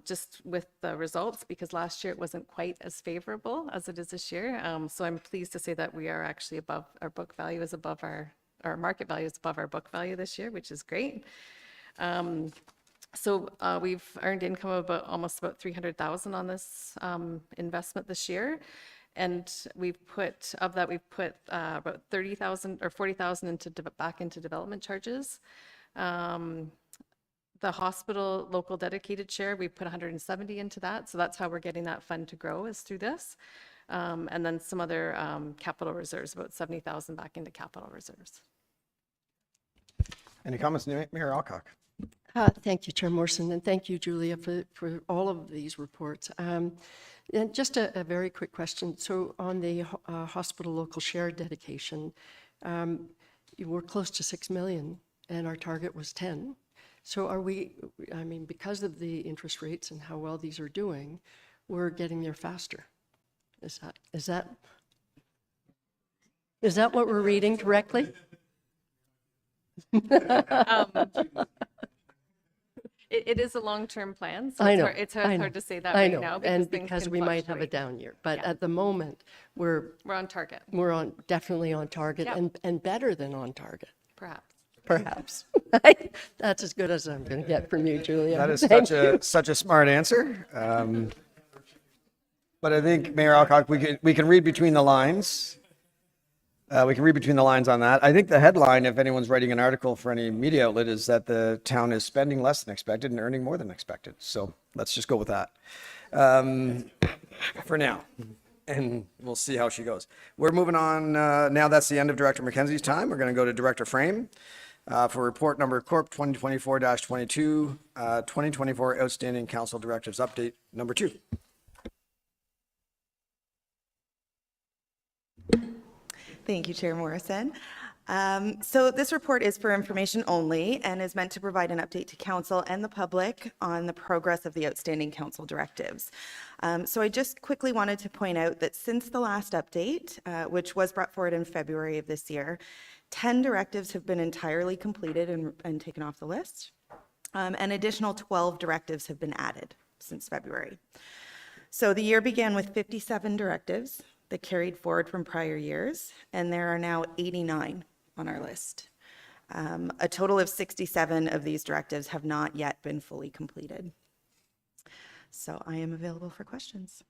just with the results, because last year it wasn't quite as favorable as it is this year. So I'm pleased to say that we are actually above, our book value is above our market value is above our book value this year, which is great. So we've earned income of almost about $300,000 on this investment this year. And we've put about $30,000 or $40,000 back into development charges. The hospital local dedicated share, we put $170,000 into that. So that's how we're getting that fund to grow, is through this. And then some other capital reserves, about $70,000 back into capital reserves. Any comments, Mayor Alcock? Thank you, Chair Morrison, and thank you, Julia, for all of these reports. And just a very quick question. So on the hospital local share dedication, you were close to 6 million, and our target was 10. So are we, I mean, because of the interest rates and how well these are doing, we're getting there faster. Is that what we're reading correctly? It is a long-term plan, so I know, it's I know, hard to say that I right know, now. and things because can we might have a fluctuate. down year. But at the moment, we're on target. We're definitely on target, Yeah. and better than on target. Perhaps. Perhaps. That's as good as I'm going to get from you, Julia. That is Thank you. such a smart answer. But I think, Mayor Alcock, we can read between the lines. We can read between the lines on that. I think the headline, if anyone's writing an article for any media outlet, is that the town is spending less than expected and earning more than expected. So let's just go with that for now. And we'll see how she goes. We're moving on. Now that's the end of Director Mackenzie's time. We're going to go to Director Frame for report number Corp 2024-22, 2024 Outstanding Council Directives Update number 2. Thank you, Chair Morrison. So this report is for information only and is meant to provide an update to Council and the public on the progress of the outstanding Council directives. So I just quickly wanted to point out that since the last update, which was brought forward in February of this year, 10 directives have been entirely completed and taken off the list. An additional 12 directives have been added since February. So the year began with 57 directives. that carried forward from prior years, and there are now 89 on our list. A total of 67 of these directives have not yet been fully completed. So I am available for questions.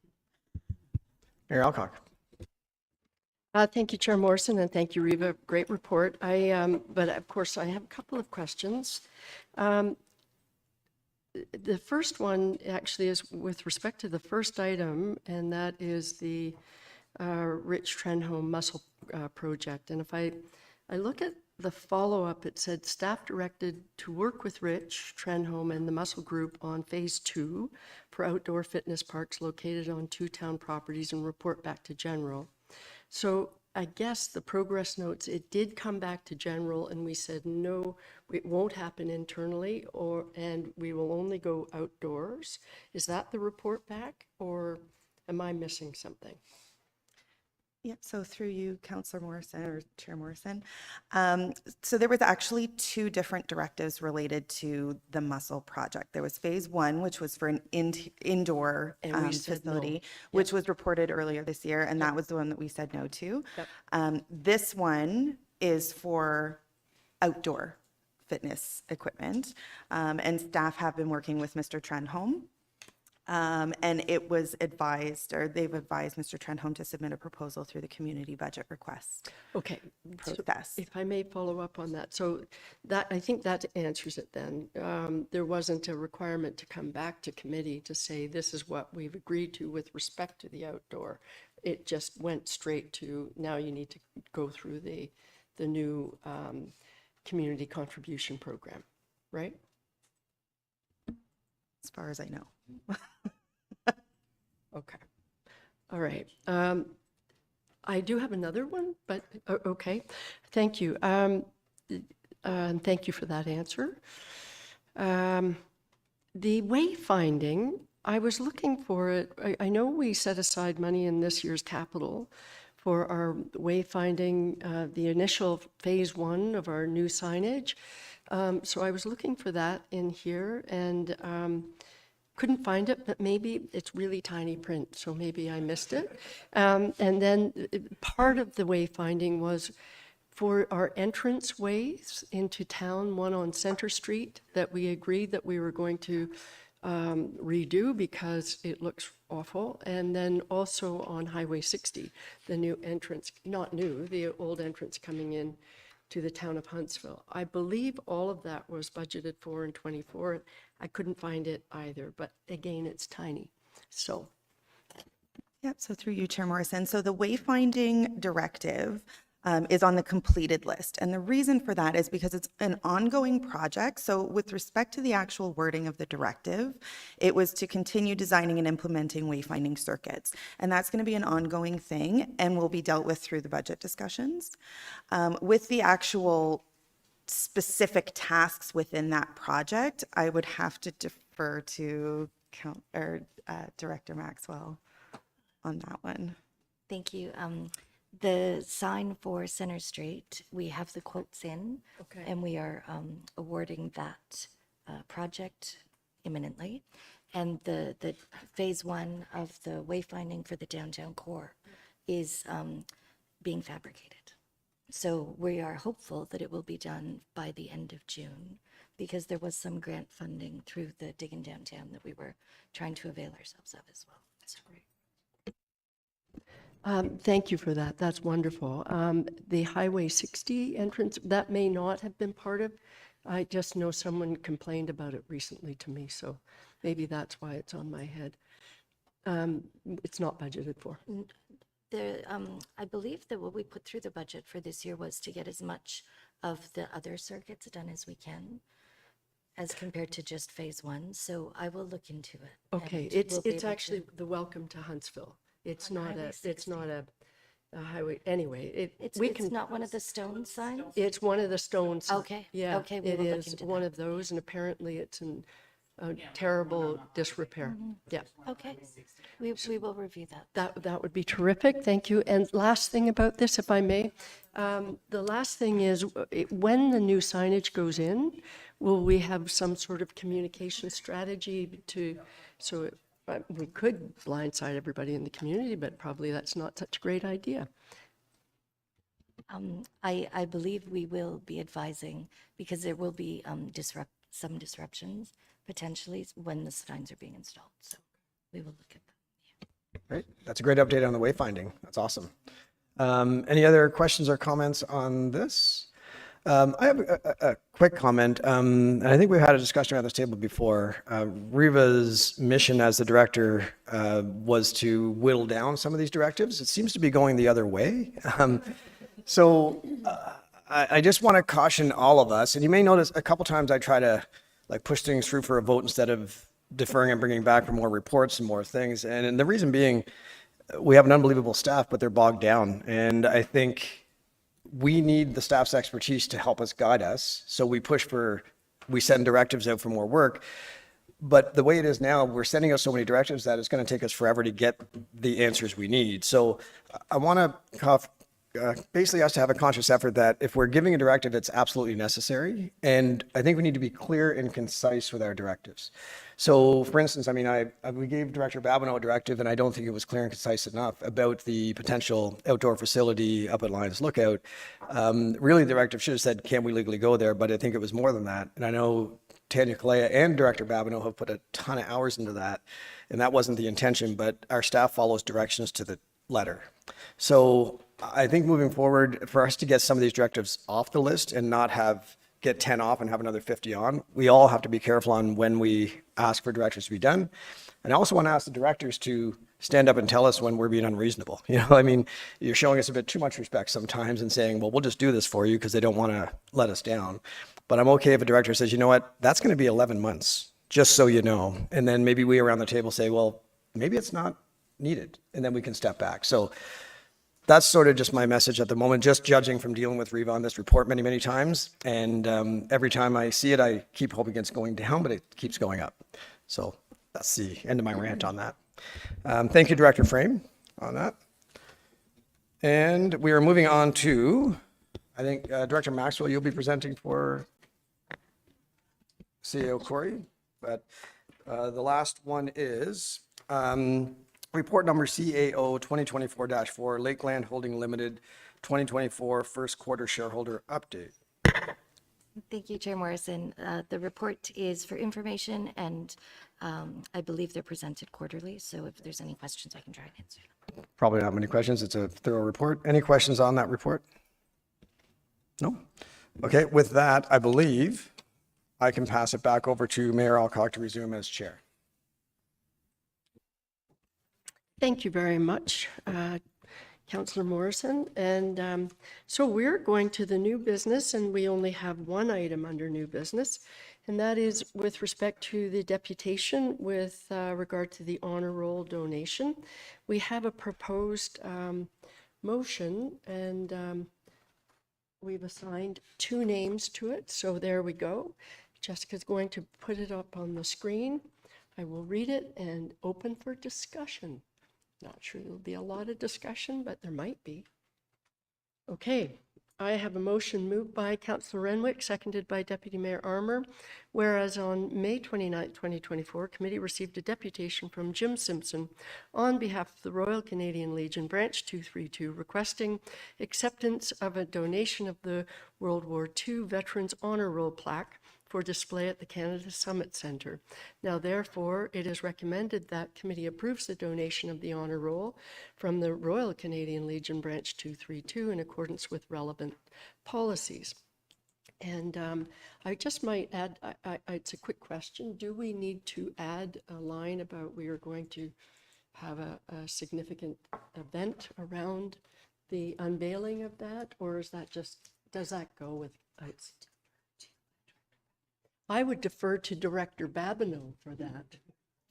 Mayor Alcock. Thank you, Chair Morrison, and thank you, Reva. Great report. But of course, I have a couple of questions. The first one actually is with respect to the first item, and that is the Rich Trenholm Muscle Project. And if I look at the follow-up, it said staff directed to work with Rich Trenholm and the Muscle Group on Phase 2 for outdoor fitness parks located on 2 town properties and report back to general. So I guess the progress notes, it did come back to general and we said, no, it won't happen internally and we will only go outdoors. Is that the report back or am I missing something? Yep, so through you, Councillor Morrison, or Chair Morrison. So there was actually 2 different directives related to the Muscle Project. There was Phase 1, which was for an indoor And we said no. facility, which was reported earlier this year, and that was the one that we said no to. This one is for outdoor fitness equipment, and staff have been working with Mr. Trenholm. And it was advised, or they've advised Mr. Trenholm to submit a proposal through the community budget request Okay. process. So if I may follow up on that. So that, I think that answers it then. There wasn't a requirement to come back to committee to say this is what we've agreed to with respect to the outdoor. It just went straight to now you need to go through the new community contribution program, right? As far as I know. Okay. All right. I do have another one, but okay. Thank you. And thank you for that answer. The wayfinding, I was looking for it. I know we set aside money in this year's capital for our wayfinding, the initial Phase 1 of our new signage. So I was looking for that in here and couldn't find it, but maybe it's really tiny print, so maybe I missed it. And then part of the wayfinding was for our entrance ways into town, one on Center Street, that we agreed that we were going to redo because it looks awful. And then also on Highway 60, the new entrance, not new, the old entrance coming in to the town of Huntsville. I believe all of that was budgeted for in '24. I couldn't find it either, but again, it's tiny. So. Yep, so through you, Chair Morrison. So the wayfinding directive is on the completed list. And the reason for that is because it's an ongoing project. So with respect to the actual wording of the directive, it was to continue designing and implementing wayfinding circuits. And that's going to be an ongoing thing and will be dealt with through the budget discussions. With the actual specific tasks within that project, I would have to defer to Director Maxwell on that one. Thank you. The sign for Center Street, we have the quotes in, Okay. and we are awarding that project imminently. And the Phase 1 of the wayfinding for the downtown core is being fabricated. So we are hopeful that it will be done by the end of June, because there was some grant funding through the Diggin' Downtown that we were trying to avail ourselves of as well. That's great. Thank you for that. That's wonderful. The Highway 60 entrance, that may not have been part of. I just know someone complained about it recently to me, so maybe that's why it's on my head. It's not budgeted for. I believe that what we put through the budget for this year was to get as much of the other circuits done as we can, as compared to just Phase 1. So I will look into it. Okay, and it's we'll be able actually to- the Welcome to Huntsville. It's On not Highway it's not a highway, anyway. It's We can. not one of the stone signs? It's one of the stones. Okay, Yeah, okay, we it will look is into one that. of those, and apparently it's in terrible disrepair. Yeah. Okay, we will review that. That would be terrific, thank you. And last thing about this, if I may, the last thing is, when the new signage goes in, will we have some sort of communication strategy so we could blindside everybody in the community, but probably that's not such a great idea. I believe we will be advising, because there will be some disruptions potentially when the signs are being installed. So we will look at that. Great. That's a great update on the wayfinding. That's awesome. Any other questions or comments on this? I have a quick comment. And I think we've had a discussion around this table before. Riva's mission as the director was to whittle down some of these directives. It seems to be going the other way. So I just want to caution all of us, and you may notice a couple times I try to like push things through for a vote instead of deferring and bringing back for more reports and more things. And the reason being, we have an unbelievable staff, but they're bogged down. And I think we need the staff's expertise to help us guide us. So we send directives out for more work. But the way it is now, we're sending out so many directives that it's going to take us forever to get the answers we need. So I want to basically us to have a conscious effort that if we're giving a directive, it's absolutely necessary. And I think we need to be clear and concise with our directives. So for instance, I mean, we gave Director Babineau a directive, and I don't think it was clear and concise enough about the potential outdoor facility up at Lions Lookout. Really, the directive should have said, can we legally go there? But I think it was more than that. And I know Tanya Kalea and Director Babineau have put a ton of hours into that, and that wasn't the intention, but our staff follows directions to the letter. So I think moving forward, for us to get some of these directives off the list and not get 10 off and have another 50 on, we all have to be careful on when we ask for directives to be done. And I also want to ask the directors to stand up and tell us when we're being unreasonable. You know, I mean, you're showing us a bit too much respect sometimes and saying, well, we'll just do this for you because they don't want to let us down. But I'm okay if a director says, you know what, that's going to be 11 months, just so you know. And then maybe we around the table say, well, maybe it's not needed. And then we can step back. So that's sort of just my message at the moment, just judging from dealing with Riva on this report many, many times. And every time I see it, I keep hoping it's going down, but it keeps going up. So that's the end of my rant on that. Thank you, Director Frame, on that. And we are moving on to, I think, Director Maxwell, you'll be presenting for CAO Corey. But the last one is report number CAO 2024-4, Lakeland Holding Limited 2024 first quarter shareholder update. Thank you, Chair Morrison. The report is for information, and I believe they're presented quarterly. So if there's any questions, I can try and answer them. Probably not many questions. It's a thorough report. Any questions on that report? No? Okay, with that, I believe I can pass it back over to Mayor Alcock to resume as chair. Thank you very much, Councillor Morrison. And so we're going to the new business, and we only have one item under new business, and that is with respect to the deputation with regard to the honor roll donation. We have a proposed motion, and we've assigned 2 names to it. So there we go. Jessica's going to put it up on the screen. I will read it and open for discussion. Not sure there'll be a lot of discussion, but there might be. Okay, I have a motion moved by Councillor Renwick, seconded by Deputy Mayor Armour. Whereas on May 29, 2024, committee received a deputation from Jim Simpson on behalf of the Royal Canadian Legion Branch 232 requesting acceptance of a donation of the World War II Veterans Honor Roll plaque for display at the Canada Summit Centre. Now, therefore, it is recommended that committee approves the donation of the honor roll from the Royal Canadian Legion Branch 232 in accordance with relevant policies. And I just might add, it's a quick question. Do we need to add a line about we are going to have a significant event around the unveiling of that? Or is that just, does that go with, I would defer to Director Babineau for that.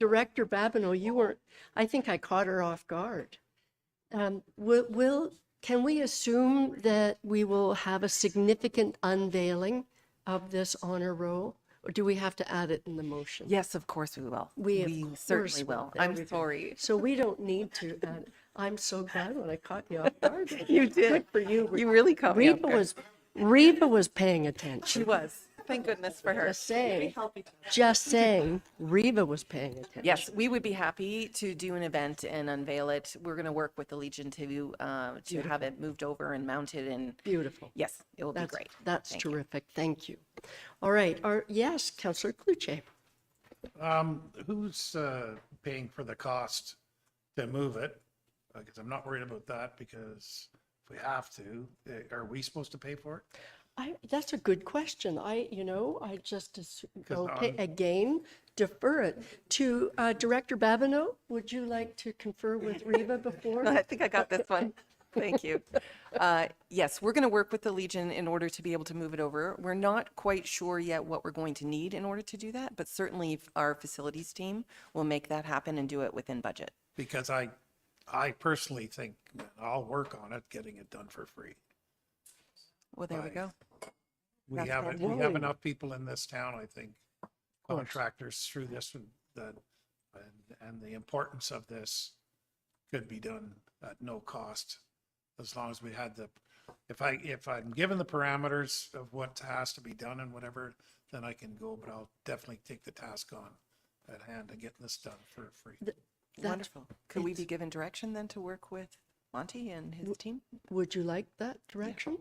Director Babineau, you weren't, I think I caught her off guard. Can we assume that we will have a significant unveiling of this honor roll? Or do we have to add it in the motion? Yes, of course we will. We certainly will. I'm sorry. So we don't need to add, I'm so glad when I caught you off guard. You did. Good for you. You really caught me off guard. Reva was paying attention. She was. Thank goodness for her. Just saying, Reva was paying attention. Yes, we would be happy to do an event and unveil it. We're going to work with the Legion to have it moved over and mounted and. Beautiful. Yes, it will be great. That's Thank you. terrific. Thank you. All right. Yes, Councillor Cluche. Who's paying for the cost to move it? Because I'm not worried about that, because if we have to, are we supposed to pay for it? That's a good question. I just, Because okay, again, defer it to Director Babineau. Would you like to confer with Reva before? I think I got this one. Thank you. Yes, we're going to work with the Legion in order to be able to move it over. We're not quite sure yet what we're going to need in order to do that, but certainly our facilities team will make that happen and do it within budget. Because I personally think I'll work on it, getting it done for free. Well, there we go. We That's have fantastic. enough people in this town, I think, contractors through this, and the importance of this could be done at no cost, as long as we had if I'm given the parameters of what has to be done and whatever, then I can go, but I'll definitely take the task on at hand and getting this done for free. Wonderful. Could we be given direction then to work with Monty and his team? Would you like that direction?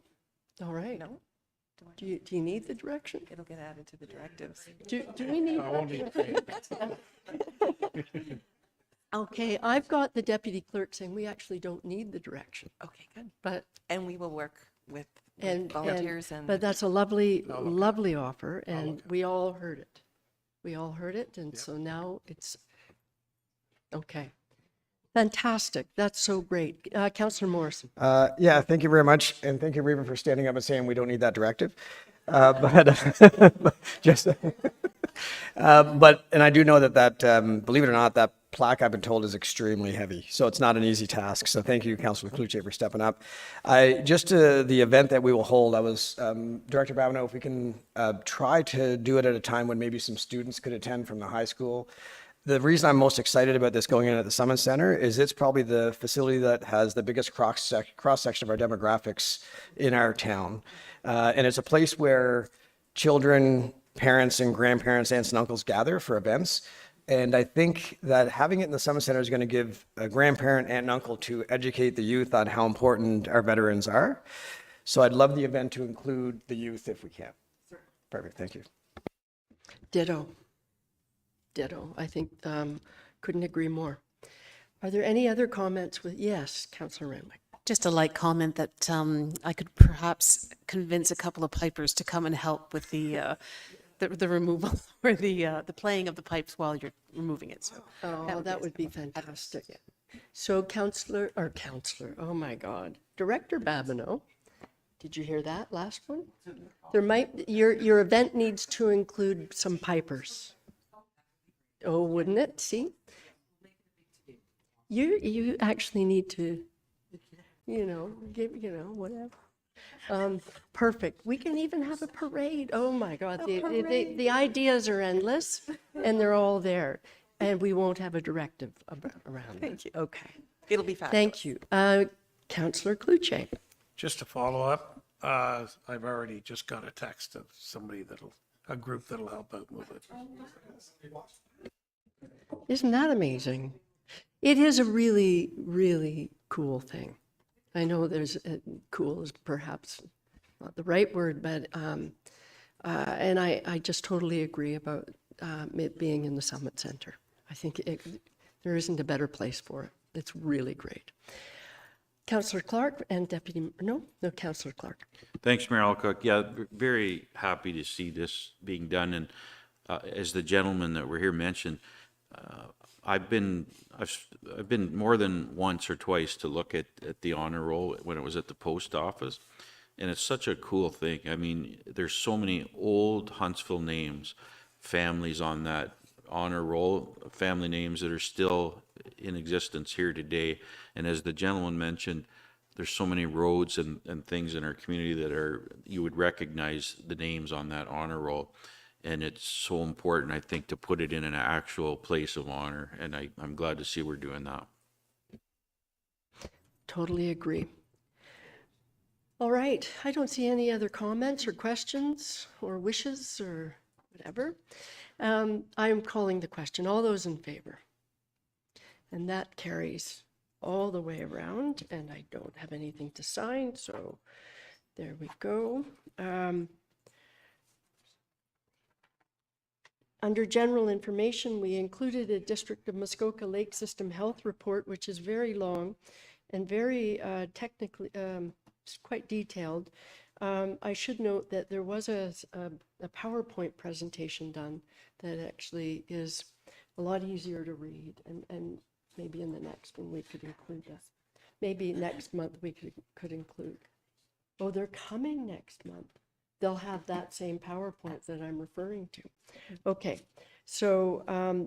All right. No? Do you need the direction? It'll get added to the directives. Do we need? I won't need Okay, I've got the deputy clerk saying we actually don't need the direction, Okay, good. but And we will work with and volunteers and. but that's a lovely offer, and we all heard it. We all heard it, and so now it's okay. Fantastic. That's so great. Councillor Morrison. Yeah, thank you very much. And thank you, Reva, for standing up and saying we don't need that directive. But just, and I do know that believe it or not, that plaque, I've been told, is extremely heavy. So it's not an easy task. So thank you, Councillor Cluche, for stepping up. Just the event that we will hold, I was, Director Babineau, if we can try to do it at a time when maybe some students could attend from the high school. The reason I'm most excited about this going in at the Summit Center is it's probably the facility that has the biggest cross-section of our demographics in our town. And it's a place where children, parents, and grandparents, aunts and uncles gather for events. And I think that having it in the Summit Center is going to give a grandparent, aunt, and uncle to educate the youth on how important our veterans are. So I'd love the event to include the youth if we can. Perfect, thank you. Ditto. I think, couldn't agree more. Are there any other comments yes, Councillor Renwick? Just a light comment that I could perhaps convince a couple of pipers to come and help with the removal or the playing of the pipes while you're removing it. So That would be fantastic. So Councillor, oh my God, Director Babineau, did you hear that last one? Your event needs to include some pipers. Oh, wouldn't it? See? You actually need to, whatever. Perfect. We can even have a parade. Oh my God. The ideas are endless and they're all there. And we won't have a directive around it. Thank you. Okay. It'll be fabulous. Thank you. Councillor Cluche. Just to follow up, I've already just got a text of a group that'll help out move it. Isn't that amazing? It is a really, really cool thing. I know cool is perhaps not the right word, but, and I just totally agree about it being in the Summit Center. I think there isn't a better place for it. It's really great. Councillor Clark and Councillor Clark. Thanks, Mayor Alcock. Yeah, very happy to see this being done. And as the gentleman that were here mentioned, I've been more than once or twice to look at the honor roll when it was at the post office, and it's such a cool thing. I mean, there's so many old Huntsville names, families on that honor roll, family names that are still in existence here today. And as the gentleman mentioned, there's so many roads and things in our community that you would recognize the names on that honor roll. And it's so important, I think, to put it in an actual place of honor. And I'm glad to see we're doing that. Totally agree. All right, I don't see any other comments or questions or wishes or whatever. I am calling the question. All those in favor? And that carries all the way around, and I don't have anything to sign, so there we go. Under general information, we included a District of Muskoka Lake System Health Report, which is very long and very technically, it's quite detailed. I should note that there was a PowerPoint presentation done that actually is a lot easier to read, and maybe in the next one we could include that. Maybe next month we could include. Oh, they're coming next month. They'll have that same PowerPoint that I'm referring to. Okay, so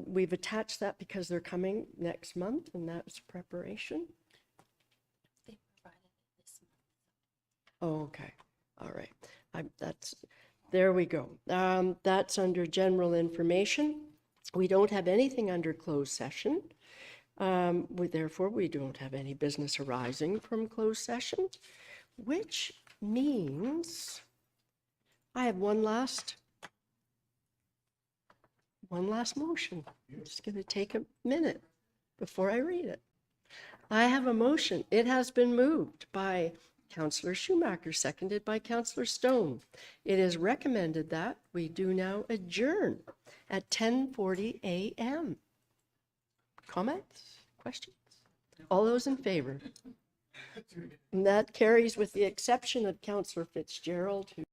we've attached that because they're coming next month, and that's preparation. Oh, okay, all right. There we go. That's under general information. We don't have anything under closed session. Therefore, we don't have any business arising from closed session, which means I have one last motion. I'm just going to take a minute before I read it. I have a motion. It has been moved by Councillor Schumacher, seconded by Councillor Stone. It is recommended that we do now adjourn at 10:40 a.m. Comments? Questions? All those in favor? And that carries with the exception of Councillor Fitzgerald, who